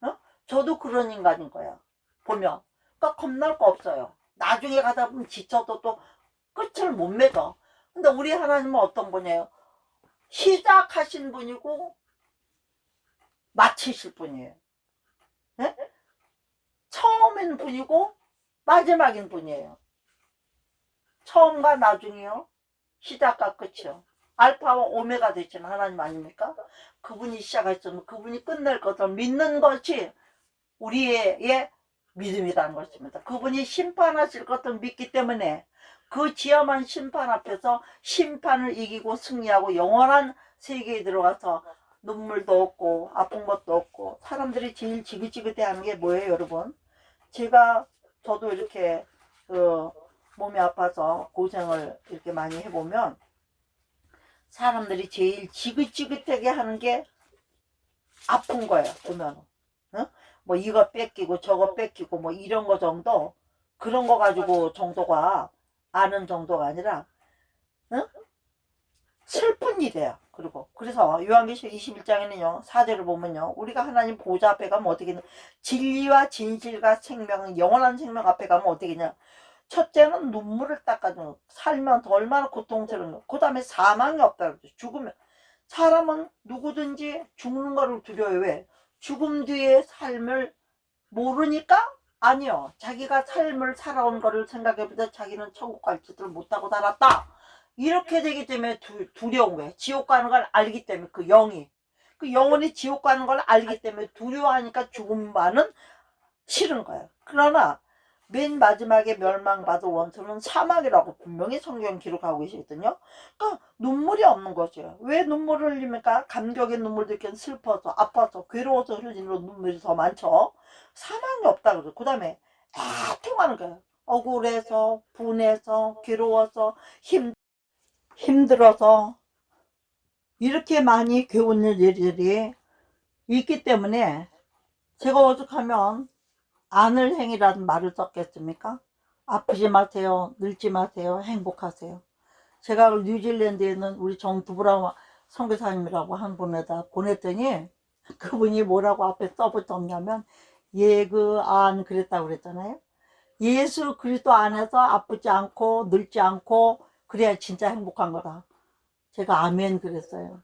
어? 저도 그런 인간인 거야. 보면. 그러니까 겁날 거 없어요. 나중에 가다 보면 지쳐도 또 끝을 못 맺어. 근데 우리 하나님은 어떤 분이에요? 시작하신 분이고 마치실 분이에요. 네? 처음인 분이고 마지막인 분이에요. 처음과 나중이요, 시작과 끝이요, 알파와 오메가 되신 하나님 아닙니까? 그분이 시작하셨으면 그분이 끝낼 것을 믿는 것이 우리의 믿음이라는 것입니다. 그분이 심판하실 것을 믿기 때문에 그 지엄한 심판 앞에서 심판을 이기고 승리하고 영원한 세계에 들어가서 눈물도 없고 아픈 것도 없고, 사람들이 제일 지긋지긋해하는 게 뭐예요, 여러분? 저도 이렇게 몸이 아파서 고생을 이렇게 많이 해보면 사람들이 제일 지긋지긋하게 하는 게 아픈 거예요. 보면 뭐 이거 뺏기고 저거 뺏기고 뭐 이런 거 정도, 그런 거 가지고 정도가 아는 정도가 아니라 슬픈 일이에요. 그리고 그래서 요한계시록 21장에는요 4절을 보면요, 우리가 하나님 보좌 앞에 가면 어떻게 냐, 진리와 진실과 생명, 영원한 생명 앞에 가면 어떻게 냐, 첫째는 눈물을 닦아주는, 살면 더 얼마나 고통스러운, 그 다음에 사망이 없다 그러죠. 죽으면, 사람은 누구든지 죽는 거를 두려워해. 왜? 죽음 뒤의 삶을 모르니까? 아니요, 자기가 삶을 살아온 거를 생각해보자 자기는 천국 갈 짓을 못하고 살았다, 이렇게 되기 때문에 두려운 거예요. 지옥 가는 걸 알기 때문에, 그 영혼이 지옥 가는 걸 알기 때문에 두려워하니까 죽음만은 싫은 거예요. 그러나 맨 마지막에 멸망받을 원수는 사망이라고 분명히 성경 기록하고 계시거든요. 그러니까 눈물이 없는 거죠. 왜 눈물을 흘립니까? 감격의 눈물도 있긴, 슬퍼서 아파서 괴로워서 흘리는 눈물이 더 많죠. 사망이 없다 그러죠. 그 다음에 애통하는 거예요. 억울해서 분해서 괴로워서 힘들어서 이렇게 많이 괴우는 일들이 있기 때문에, 제가 오죽하면 안을 행이라는 말을 썼겠습니까? 아프지 마세요, 늙지 마세요, 행복하세요. 제가 뉴질랜드에 있는 우리 정두브라 선교사님이라고 한 분에다 보냈더니 그분이 뭐라고 앞에 써붙였냐면, 안 그랬다고 그랬잖아요. 예수 그리스도 안에서 아프지 않고 늙지 않고 그래야 진짜 행복한 거다. 제가 아멘 그랬어요.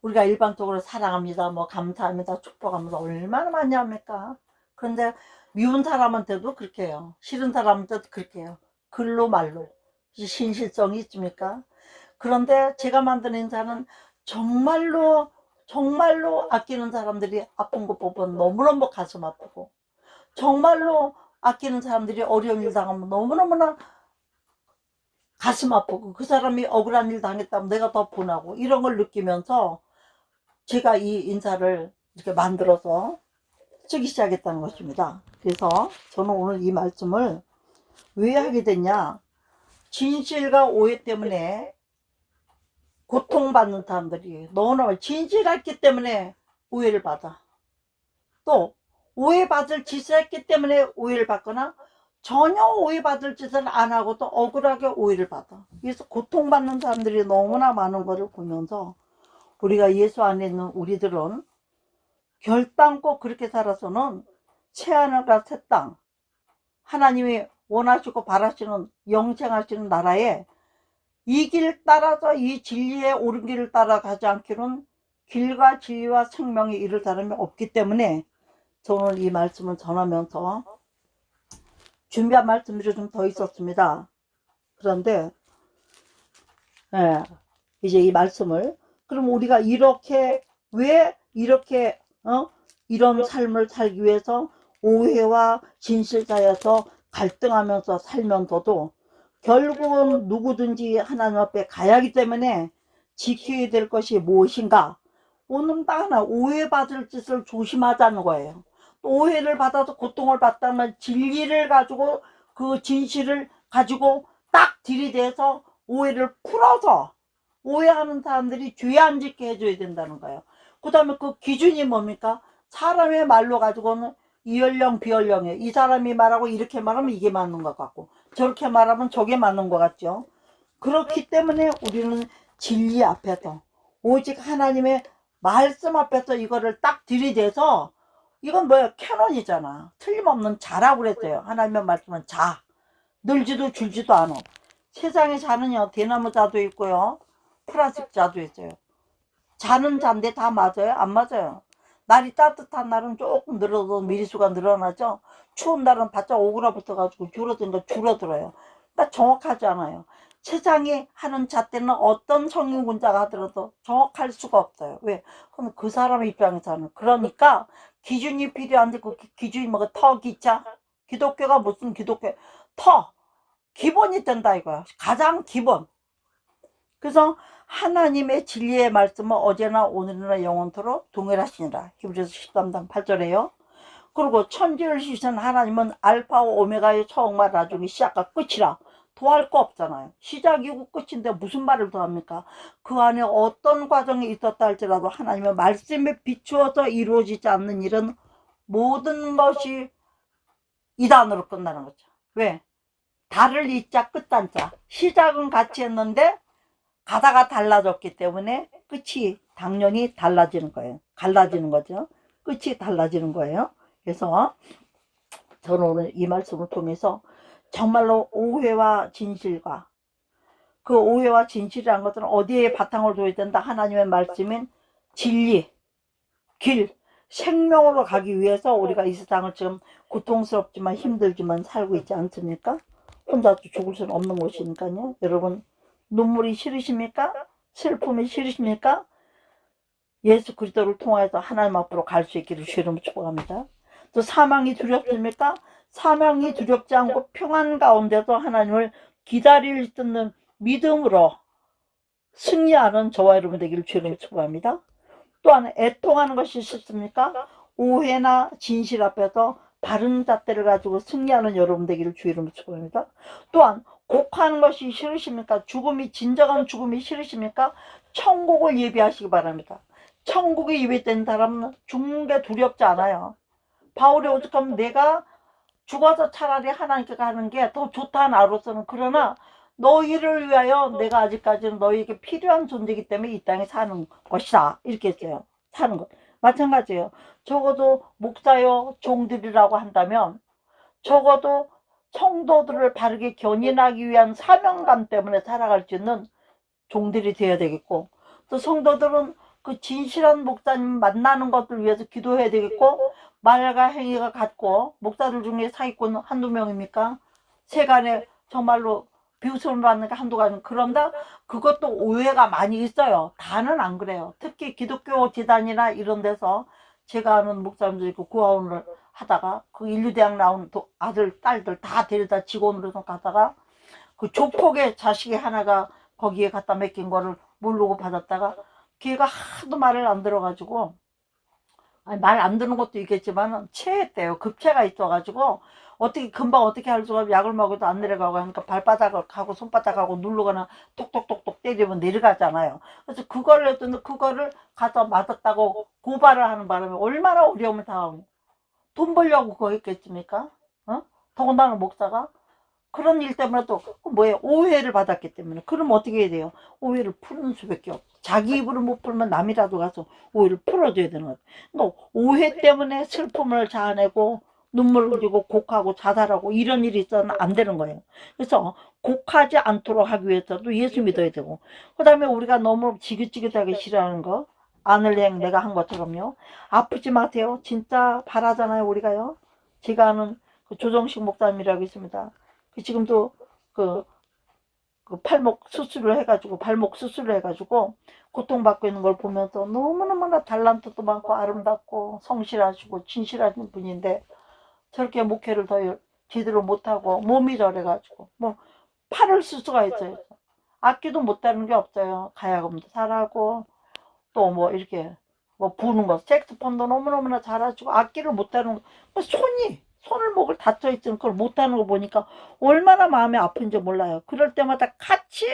우리가 일반적으로 사랑합니다, 뭐 감사합니다, 축복합니다 얼마나 많이 합니까? 그런데 미운 사람한테도 그렇게 해요. 싫은 사람한테도 그렇게 해요. 글로 말로. 신실성이 있습니까? 그런데 제가 만든 인사는 정말로 아끼는 사람들이 아픈 거 보면 너무너무 가슴 아프고, 정말로 아끼는 사람들이 어려운 일 당하면 너무너무나 가슴 아프고, 그 사람이 억울한 일 당했다면 내가 더 분하고, 이런 걸 느끼면서 제가 이 인사를 이렇게 만들어서 쓰기 시작했다는 것입니다. 그래서 저는 오늘 이 말씀을 왜 하게 됐냐, 진실과 오해 때문에 고통받는 사람들이 너무나 진실했기 때문에 오해를 받아, 또 오해받을 짓을 했기 때문에 오해를 받거나 전혀 오해받을 짓을 안 하고도 억울하게 오해를 받아. 그래서 고통받는 사람들이 너무나 많은 것을 보면서 우리가 예수 안에 있는 우리들은 결단코 그렇게 살아서는 새하늘과 새 땅, 하나님이 원하시고 바라시는 영생하시는 나라에 이 길 따라서 이 진리의 옳은 길을 따라가지 않기는 길과 진리와 생명에 이를 사람이 없기 때문에 저는 이 말씀을 전하면서 준비한 말씀들이 좀 더 있었습니다. 그런데 이제 이 말씀을, 그럼 우리가 이렇게 왜 이렇게 이런 삶을 살기 위해서 오해와 진실 사이에서 갈등하면서 살면서도 결국은 누구든지 하나님 앞에 가야 하기 때문에 지켜야 될 것이 무엇인가? 오늘 딱 하나, 오해받을 짓을 조심하자는 거예요. 또 오해를 받아서 고통을 받다면 진리를 가지고, 그 진실을 가지고 딱 들이대서 오해를 풀어서 오해하는 사람들이 죄 안 짓게 해줘야 된다는 거예요. 그 다음에 그 기준이 뭡니까? 사람의 말로 가지고는 이연령 비연령이에요. 이 사람이 말하고 이렇게 말하면 이게 맞는 것 같고, 저렇게 말하면 저게 맞는 것 같죠. 그렇기 때문에 우리는 진리 앞에서, 오직 하나님의 말씀 앞에서 이거를 딱 들이대서, 이건 뭐야, 캐논이잖아. 틀림없는 자라고 그랬어요. 하나님의 말씀은 자, 늘지도 줄지도 않아. 세상에 자는요, 대나무 자도 있고요, 플라스틱 자도 있어요. 자는 잔데 다 맞아요? 안 맞아요. 날이 따뜻한 날은 조금 늘어도 미리수가 늘어나죠. 추운 날은 바짝 오그라붙어가지고 줄어드니까 줄어들어요. 그러니까 정확하지 않아요. 세상이 하는 잣대는 어떤 성인군자가 하더라도 정확할 수가 없어요. 왜? 그럼 그 사람의 입장에서는. 그러니까 기준이 필요한데, 그 기준이 뭐가 터 기자? 기독교가 무슨 기독교? 터! 기본이 된다 이거야. 가장 기본. 그래서 하나님의 진리의 말씀은 어제나 오늘이나 영원토록 동일하시니라. 히브리서 13장 8절에요. 그리고 천지를 지으신 하나님은 알파와 오메가의 처음과 나중에 시작과 끝이라. 더할 거 없잖아요. 시작이고 끝인데 무슨 말을 더 합니까? 그 안에 어떤 과정이 있었다 할지라도 하나님의 말씀에 비추어서 이루어지지 않는 일은 모든 것이 이단으로 끝나는 거죠. 왜? 달을 이자 끝단자. 시작은 같이 했는데 가다가 달라졌기 때문에 끝이 당연히 달라지는 거예요. 갈라지는 거죠. 끝이 달라지는 거예요. 그래서 저는 오늘 이 말씀을 통해서 정말로 오해와 진실과, 그 오해와 진실이라는 것은 어디에 바탕을 둬야 된다? 하나님의 말씀인 진리, 길, 생명으로 가기 위해서 우리가 이 세상을 지금 고통스럽지만 힘들지만 살고 있지 않습니까? 혼자 죽을 수는 없는 곳이니까요. 여러분, 눈물이 싫으십니까? 슬픔이 싫으십니까? 예수 그리스도를 통해서 하나님 앞으로 갈 수 있기를 주님으로 축복합니다. 또 사망이 두렵습니까? 사망이 두렵지 않고 평안 가운데서 하나님을 기다릴 수 있는 믿음으로 승리하는 저와 여러분 되기를 주님으로 축복합니다. 또한 애통하는 것이 싫습니까? 오해나 진실 앞에서 바른 잣대를 가지고 승리하는 여러분 되기를 주 이름으로 축복합니다. 또한 곡하는 것이 싫으십니까? 죽음이, 진정한 죽음이 싫으십니까? 천국을 예비하시기 바랍니다. 천국에 예비된 사람은 죽는 게 두렵지 않아요. 바울이 오죽하면 내가 죽어서 차라리 하나님께 가는 게 더 좋다 나로서는, 그러나 너희를 위하여 내가 아직까지는 너희에게 필요한 존재이기 때문에 이 땅에 사는 것이다, 이렇게 했어요. 사는 것 마찬가지예요. 적어도 목사요 종들이라고 한다면 적어도 성도들을 바르게 견인하기 위한 사명감 때문에 살아갈 수 있는 종들이 되어야 되겠고, 또 성도들은 그 진실한 목사님 만나는 것을 위해서 기도해야 되겠고, 말과 행위가 같고, 목사들 중에 사기꾼 한두 명입니까? 세간에 정말로 비웃음을 받는 게 한두 가지. 그런다 그것도 오해가 많이 있어요. 다는 안 그래요. 특히 기독교 재단이나 이런 데서 제가 아는 목사님들 있고 구하원을 하다가 그 인류대학 나온 아들 딸들 다 데려다 직원으로 가다가 그 조폭의 자식이 하나가 거기에 갖다 맡긴 거를 모르고 받았다가 걔가 하도 말을 안 들어가지고, 말 안 듣는 것도 있겠지만 체했대요. 급체가 있어가지고 어떻게 금방 어떻게 할 수가 없고 약을 먹어도 안 내려가고 하니까 발바닥을 하고 손바닥하고 누르거나 톡톡톡톡 때리면 내려가잖아요. 그래서 그걸 했더니 그거를 가서 맞았다고 고발을 하는 바람에 얼마나 어려움을 당하고 돈 벌려고 그거 했겠습니까? 어? 더군다나 목사가 그런 일 때문에 또 뭐예요? 오해를 받았기 때문에. 그럼 어떻게 해야 돼요? 오해를 푸는 수밖에 없어. 자기 입으로 못 풀면 남이라도 가서 오해를 풀어줘야 되는 거예요. 그러니까 오해 때문에 슬픔을 자아내고 눈물을 흘리고 곡하고 자살하고 이런 일이 있어서는 안 되는 거예요. 그래서 곡하지 않도록 하기 위해서도 예수 믿어야 되고, 그 다음에 우리가 너무 지긋지긋하게 싫어하는 거, 아늘행 내가 한 것처럼요. 아프지 마세요. 진짜 바라잖아요, 우리가요. 제가 아는 그 조정식 목사님이라고 있습니다. 지금도 그, 발목 수술을 해가지고, 발목 수술을 해가지고, 고통받고 있는 걸 보면서 너무너무나 달란트도 많고, 아름답고, 성실하시고, 진실하신 분인데, 저렇게 목회를 더 제대로 못하고, 몸이 저래가지고, 뭐, 팔을 쓸 수가 있어요. 악기도 못하는 게 없어요. 가야금도 잘하고, 또 뭐, 이렇게, 뭐, 부는 거, 색스폰도 너무너무나 잘하시고, 악기를 못하는 거, 뭐 손을 목을 다쳐있으면 그걸 못하는 거 보니까 얼마나 마음이 아픈지 몰라요. 그럴 때마다 같이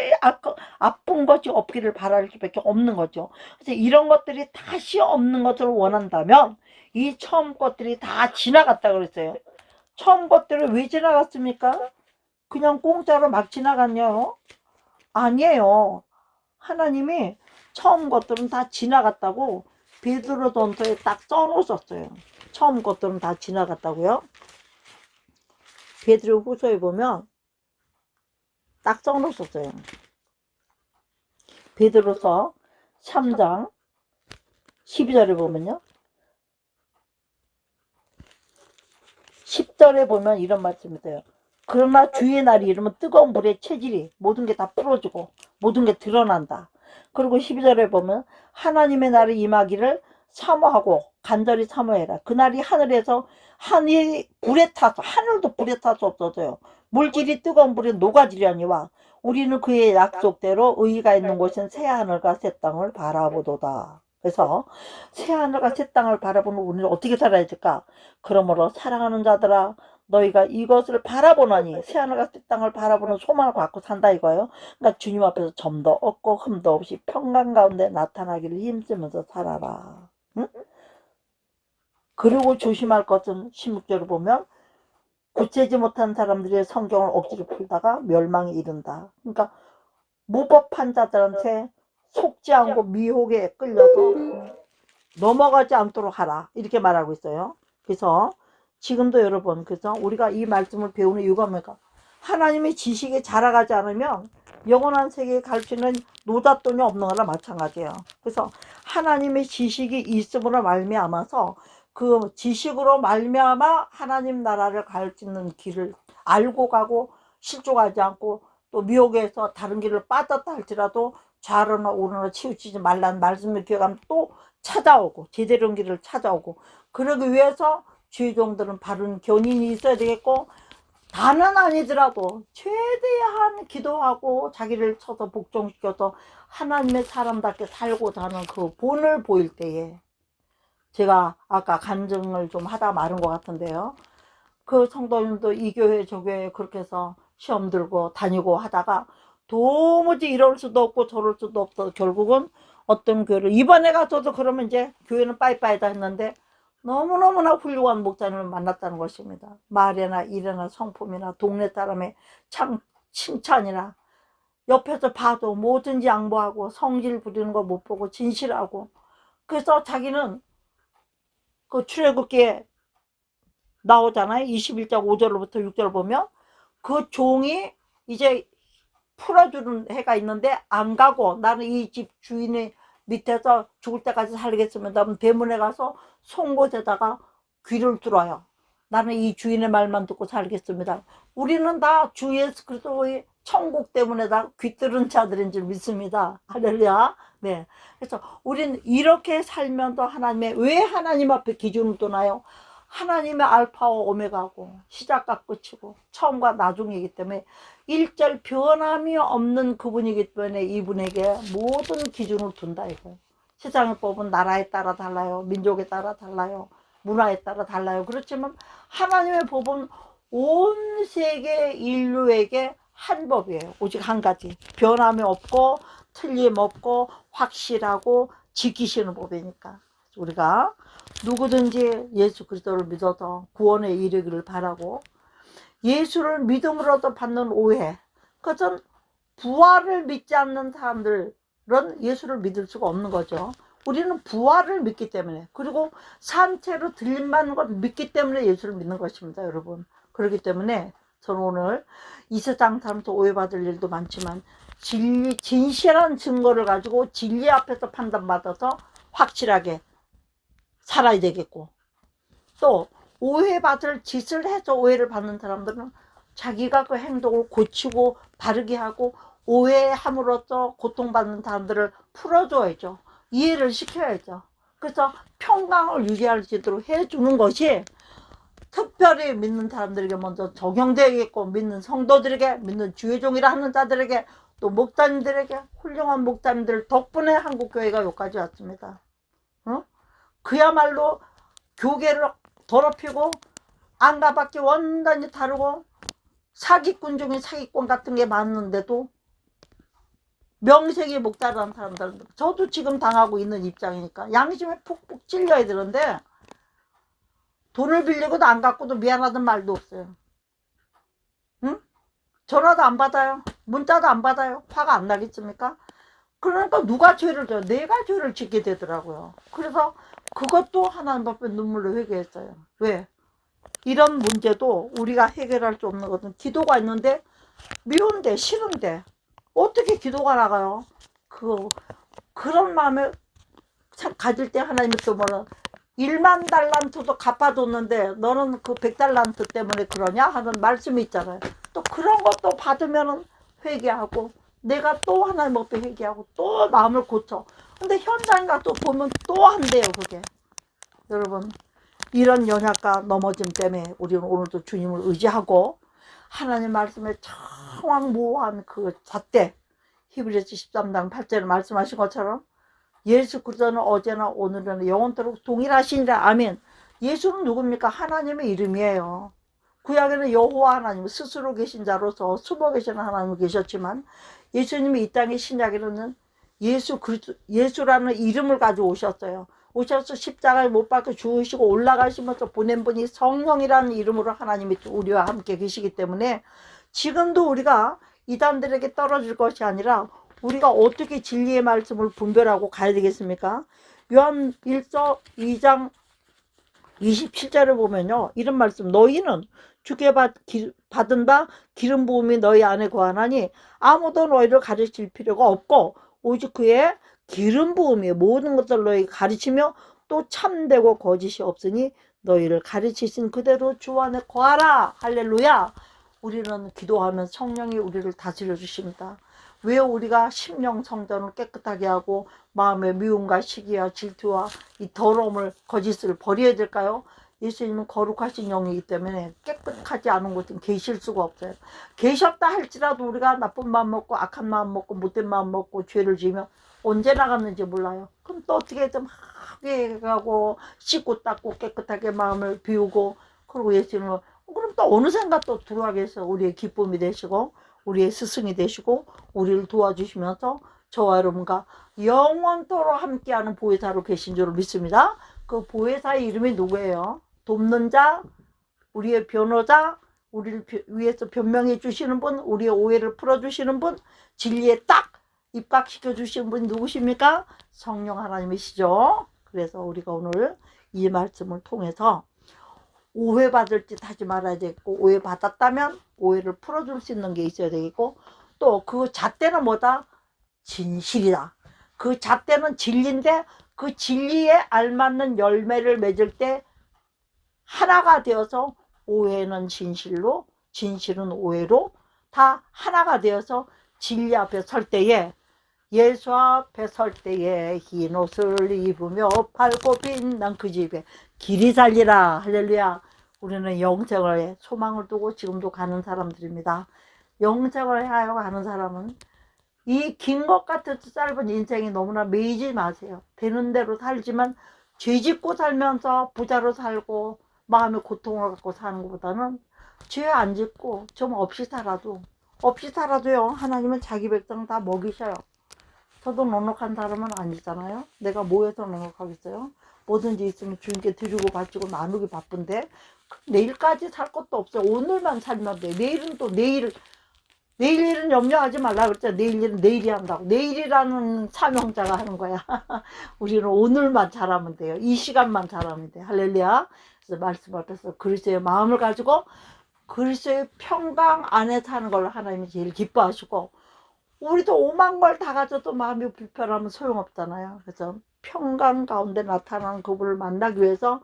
아픈 것이 없기를 바랄 수밖에 없는 거죠. 그래서 이런 것들이 다시 없는 것을 원한다면 이 처음 것들이 다 지나갔다 그랬어요. 처음 것들이 왜 지나갔습니까? 그냥 공짜로 막 지나갔냐요? 아니에요. 하나님이 처음 것들은 다 지나갔다고 베드로 전서에 딱 써놓으셨어요. 처음 것들은 다 지나갔다고요. 베드로 후서에 보면 딱 써놓으셨어요. 베드로서 3장 12절에 보면요. 10절에 보면 이런 말씀이 있어요. 그러나 주의 날이 이르면 뜨거운 불의 체질이 모든 게 다 풀어지고 모든 게 드러난다. 그리고 12절에 보면 하나님의 날이 임하기를 사모하고 간절히 사모해라. 그날이 하늘에서 하늘이 불에 타서 하늘도 불에 타서 없어져요. 물질이 뜨거운 불에 녹아지려니와 우리는 그의 약속대로 의의가 있는 곳은 새 하늘과 새 땅을 바라보도다. 그래서 새 하늘과 새 땅을 바라보는 우리는 어떻게 살아야 될까? 그러므로 사랑하는 자들아 너희가 이것을 바라보나니 새하늘과 새 땅을 바라보는 소망을 갖고 산다 이거예요. 그러니까 주님 앞에서 점도 없고 흠도 없이 평강 가운데 나타나기를 힘쓰면서 살아라. 응? 그리고 조심할 것은 16절을 보면 굳세지 못한 사람들이 성경을 억지로 풀다가 멸망에 이른다. 그러니까 무법한 자들한테 속지 않고 미혹에 끌려서 넘어가지 않도록 하라 이렇게 말하고 있어요. 그래서 지금도 여러분, 그래서 우리가 이 말씀을 배우는 이유가 뭘까? 하나님의 지식에 자라가지 않으면 영원한 세계에 갈 수 있는 노잣돈이 없는 거나 마찬가지예요. 그래서 하나님의 지식이 있음으로 말미암아서 그 지식으로 말미암아 하나님 나라를 갈 수 있는 길을 알고 가고 실족하지 않고 또 미혹에서 다른 길을 빠졌다 할지라도 좌로나 우로나 치우치지 말라는 말씀을 기억하면 또 찾아오고 제대로 된 길을 찾아오고, 그러기 위해서 주의종들은 바른 견인이 있어야 되겠고, 다는 아니더라도 최대한 기도하고 자기를 쳐서 복종시켜서 하나님의 사람답게 살고자 하는 그 본을 보일 때에, 제가 아까 간증을 좀 하다 말은 것 같은데요, 그 성도님도 이 교회 저 교회 그렇게 해서 시험 들고 다니고 하다가 도무지 이럴 수도 없고 저럴 수도 없어 결국은 어떤 교회를 이번에 가서도 그러면 이제 교회는 빠이빠이다 했는데 너무너무나 훌륭한 목사님을 만났다는 것입니다. 말이나 일이나 성품이나 동네 사람의 칭찬이나 옆에서 봐도 뭐든지 양보하고 성질 부리는 거 못 보고 진실하고, 그래서 자기는 그 출애굽기에 나오잖아요. 21장 5절부터 6절 보면 그 종이 이제 풀어주는 해가 있는데 안 가고 나는 이 집 주인의 밑에서 죽을 때까지 살겠습니다. 그럼 대문에 가서 송곳에다가 귀를 뚫어요. 나는 이 주인의 말만 듣고 살겠습니다. 우리는 다 주 예수 그리스도의 천국 때문에 다 귀뚫은 자들인 줄 믿습니다. 할렐루야. 네. 그래서 우리는 이렇게 살면서 하나님의 왜 하나님 앞에 기준을 두나요? 하나님의 알파와 오메가고 시작과 끝이고 처음과 나중이기 때문에 일절 변함이 없는 그분이기 때문에 이분에게 모든 기준을 둔다 이거예요. 세상의 법은 나라에 따라 달라요. 민족에 따라 달라요. 문화에 따라 달라요. 그렇지만 하나님의 법은 온 세계 인류에게 한 법이에요. 오직 한 가지. 변함이 없고 틀림없고 확실하고 지키시는 법이니까 우리가 누구든지 예수 그리스도를 믿어서 구원에 이르기를 바라고, 예수를 믿음으로도 받는 오해, 그것은 부활을 믿지 않는 사람들은 예수를 믿을 수가 없는 거죠. 우리는 부활을 믿기 때문에, 그리고 산채로 들림받는 걸 믿기 때문에 예수를 믿는 것입니다, 여러분. 그렇기 때문에 저는 오늘 이 세상 사람도 오해받을 일도 많지만 진실한 증거를 가지고 진리 앞에서 판단받아서 확실하게 살아야 되겠고, 또 오해받을 짓을 해서 오해를 받는 사람들은 자기가 그 행동을 고치고 바르게 하고 오해함으로써 고통받는 사람들을 풀어줘야죠. 이해를 시켜야죠. 그래서 평강을 유지할 수 있도록 해주는 것이 특별히 믿는 사람들에게 먼저 적용되겠고, 믿는 성도들에게, 믿는 주의종이라 하는 자들에게, 또 목사님들에게, 훌륭한 목사님들 덕분에 한국교회가 여기까지 왔습니다. 그야말로 교계를 더럽히고 안가밖에 완전히 다르고 사기꾼 중에 사기꾼 같은 게 많은데도 명색이 목다라는 사람들은, 저도 지금 당하고 있는 입장이니까 양심에 푹푹 찔려야 되는데 돈을 빌리고도 안 갖고도 미안하단 말도 없어요. 응? 전화도 안 받아요. 문자도 안 받아요. 화가 안 나겠습니까? 그러니까 누가 죄를 져요? 내가 죄를 짓게 되더라고요. 그래서 그것도 하나님 앞에 눈물로 회개했어요. 왜? 이런 문제도 우리가 해결할 수 없는 것은 기도가 있는데 미운데 싫은데 어떻게 기도가 나가요? 그런 마음에 참 가질 때 하나님이 또 뭐라, 1만 달란트도 갚아줬는데 너는 그 100달란트 때문에 그러냐 하는 말씀이 있잖아요. 또 그런 것도 받으면은 회개하고, 내가 또 하나님 앞에 회개하고 또 마음을 고쳐. 근데 현장 가서 보면 또 한대요, 그게. 여러분, 이런 연약과 넘어짐 때문에 우리는 오늘도 주님을 의지하고 하나님 말씀에 청황무한 그 잣대, 히브리서 13장 8절에 말씀하신 것처럼 예수 그리스도는 어제나 오늘은 영원토록 동일하시니라. 아멘. 예수는 누굽니까? 하나님의 이름이에요. 구약에는 여호와 하나님 스스로 계신 자로서 숨어 계시는 하나님이 계셨지만, 예수님이 이 땅의 신약에는 예수라는 이름을 가지고 오셨어요. 오셔서 십자가에 못 박혀 죽으시고 올라가시면서 보낸 분이 성령이라는 이름으로 하나님이 우리와 함께 계시기 때문에 지금도 우리가 이단들에게 떨어질 것이 아니라 우리가 어떻게 진리의 말씀을 분별하고 가야 되겠습니까? 요한 1서 2장 27절을 보면요, 이런 말씀, 너희는 주께 받은 바 기름 부음이 너희 안에 거하나니 아무도 너희를 가르칠 필요가 없고 오직 그의 기름 부음이 모든 것을 너희 가르치며 또 참되고 거짓이 없으니 너희를 가르치신 그대로 주 안에 거하라. 할렐루야. 우리는 기도하면 성령이 우리를 다스려 주십니다. 왜 우리가 심령 성전을 깨끗하게 하고 마음의 미움과 시기와 질투와 이 더러움을, 거짓을 버려야 될까요? 예수님은 거룩하신 영이기 때문에 깨끗하지 않은 곳은 계실 수가 없어요. 계셨다 할지라도 우리가 나쁜 마음 먹고 악한 마음 먹고 못된 마음 먹고 죄를 지으면 언제 나갔는지 몰라요. 그럼 또 어떻게 좀 하게 가고 씻고 닦고 깨끗하게 마음을 비우고, 그리고 예수님은 그럼 또 어느샌가 또 들어가게 해서 우리의 기쁨이 되시고 우리의 스승이 되시고 우리를 도와주시면서 저와 여러분과 영원토록 함께하는 보혜사로 계신 줄 믿습니다. 그 보혜사의 이름이 누구예요? 돕는 자, 우리의 변호자, 우리를 위해서 변명해 주시는 분, 우리의 오해를 풀어주시는 분, 진리에 딱 입각시켜 주시는 분이 누구십니까? 성령 하나님이시죠. 그래서 우리가 오늘 이 말씀을 통해서 오해받을 짓 하지 말아야 되겠고, 오해받았다면 오해를 풀어줄 수 있는 게 있어야 되겠고, 또 그 잣대는 뭐다? 진실이다. 그 잣대는 진리인데 그 진리에 알맞는 열매를 맺을 때 하나가 되어서 오해는 진실로, 진실은 오해로 다 하나가 되어서 진리 앞에 설 때에 예수 앞에 설 때에 흰 옷을 입으며 밝고 빛난 그 집에 길이 살리라. 할렐루야. 우리는 영생을 소망을 두고 지금도 가는 사람들입니다. 영생을 하여 가는 사람은 이 긴 것 같은 짧은 인생이 너무나 매이지 마세요. 되는 대로 살지만 죄 짓고 살면서 부자로 살고 마음의 고통을 갖고 사는 것보다는 죄 안 짓고 좀 없이 살아도요, 하나님은 자기 백성 다 먹이셔요. 저도 넉넉한 사람은 아니잖아요. 내가 뭐 해서 넉넉하겠어요? 뭐든지 있으면 주님께 드리고 바치고 나누기 바쁜데 내일까지 살 것도 없어요. 오늘만 살면 돼. 내일은 또 내일 일은 염려하지 말라 그랬잖아. 내일 일은 내일이 한다고. 내일이라는 사명자가 하는 거야. 우리는 오늘만 잘하면 돼요. 이 시간만 잘하면 돼. 할렐루야. 그래서 말씀 앞에서 그리스도의 마음을 가지고 그리스도의 평강 안에 사는 걸 하나님이 제일 기뻐하시고, 우리도 오만 걸 다 가져도 마음이 불편하면 소용없잖아요. 그래서 평강 가운데 나타나는 그분을 만나기 위해서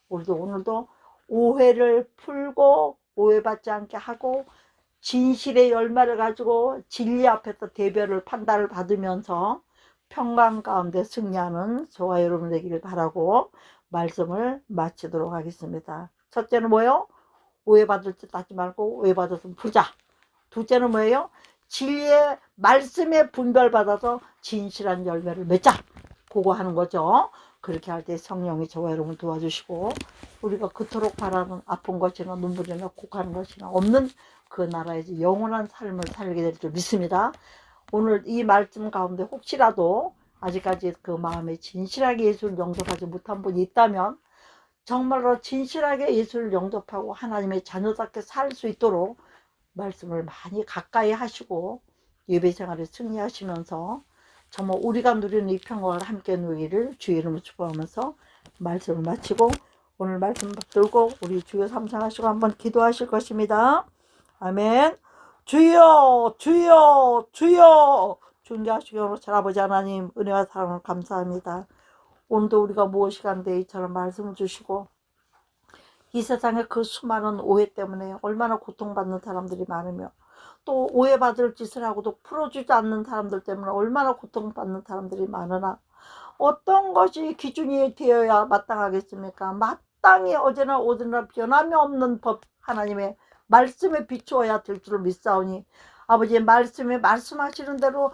우리도 오늘도 오해를 풀고 오해받지 않게 하고 진실의 열매를 가지고 진리 앞에서 대별을 판단을 받으면서 평강 가운데 승리하는 저와 여러분 되기를 바라고 말씀을 마치도록 하겠습니다. 첫째는 뭐예요? 오해받을 듯 하지 말고 오해받았으면 풀자. 둘째는 뭐예요? 진리의 말씀에 분별받아서 진실한 열매를 맺자. 그거 하는 거죠. 그렇게 할 때 성령이 저와 여러분 도와주시고 우리가 그토록 바라는 아픈 것이나 눈물이나 곡하는 것이나 없는 그 나라에서 영원한 삶을 살게 될 줄 믿습니다. 오늘 이 말씀 가운데 혹시라도 아직까지 그 마음에 진실하게 예수를 영접하지 못한 분이 있다면 정말로 진실하게 예수를 영접하고 하나님의 자녀답게 살 수 있도록 말씀을 많이 가까이 하시고 예배 생활에 승리하시면서 정말 우리가 누리는 이 평강을 함께 누리기를 주의 이름으로 축복하면서 말씀을 마치고 오늘 말씀 붙들고 우리 주여 삼상하시고 한번 기도하실 것입니다. 아멘. 주여 주여 주여. 존귀하시고 아버지 하나님 은혜와 사랑을 감사합니다. 오늘도 우리가 무엇이 간데 이처럼 말씀을 주시고 이 세상에 그 수많은 오해 때문에 얼마나 고통받는 사람들이 많으며 또 오해받을 짓을 하고도 풀어주지 않는 사람들 때문에 얼마나 고통받는 사람들이 많으나 어떤 것이 기준이 되어야 마땅하겠습니까? 마땅히 어제나 오늘나 변함이 없는 법 하나님의 말씀에 비추어야 될 줄을 믿사오니 아버지의 말씀에 말씀하시는 대로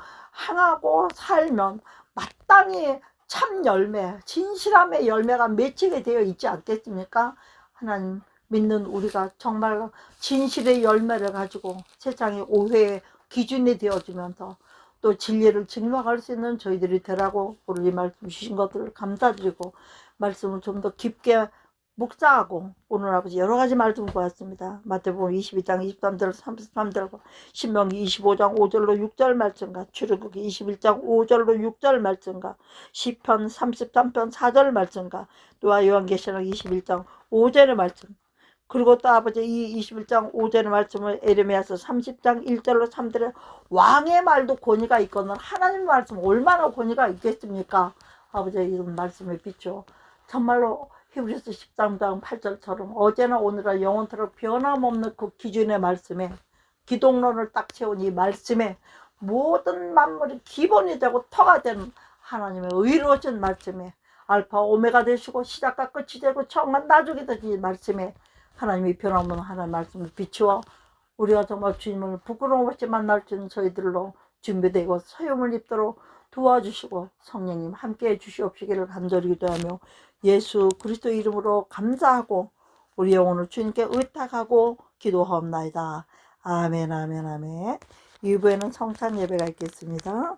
행하고 살면 마땅히 참 열매, 진실함의 열매가 맺히게 되어 있지 않겠습니까? 하나님 믿는 우리가 정말 진실의 열매를 가지고 세상의 오해의 기준이 되어지면서 또 진리를 증명할 수 있는 저희들이 되라고 오늘 이 말씀 주신 것들을 감사드리고 말씀을 좀 더 깊게 묵상하고 오늘 아버지 여러 가지 말씀 보았습니다. 마태복음 22장 23절 33절 신명기 25장 5절로 6절 말씀과 출애굽기 21장 5절로 6절 말씀과 시편 33편 4절 말씀과 또한 요한계시록 21장 5절의 말씀 그리고 또 아버지 이 21장 5절의 말씀을 에레미야서 30장 1절로 3절에 왕의 말도 권위가 있거든 하나님 말씀 얼마나 권위가 있겠습니까? 아버지 이런 말씀에 비추어 정말로 히브리서 13장 8절처럼 어제나 오늘나 영원토록 변함없는 그 기준의 말씀에 기독론을 딱 채운 이 말씀에 모든 만물이 기본이 되고 터가 되는 하나님의 의로우신 말씀에 알파 오메가 되시고 시작과 끝이 되고 처음과 나중에 되신 말씀에 하나님이 변함없는 하나님의 말씀을 비추어 우리가 정말 주님을 부끄러움 없이 만날 수 있는 저희들로 준비되고 소용을 입도록 도와주시고 성령님 함께해 주시옵시기를 간절히 기도하며 예수 그리스도 이름으로 감사하고 우리 영혼을 주님께 의탁하고 기도하옵나이다. 아멘 아멘 아멘. 이후에는 성찬 예배가 있겠습니다.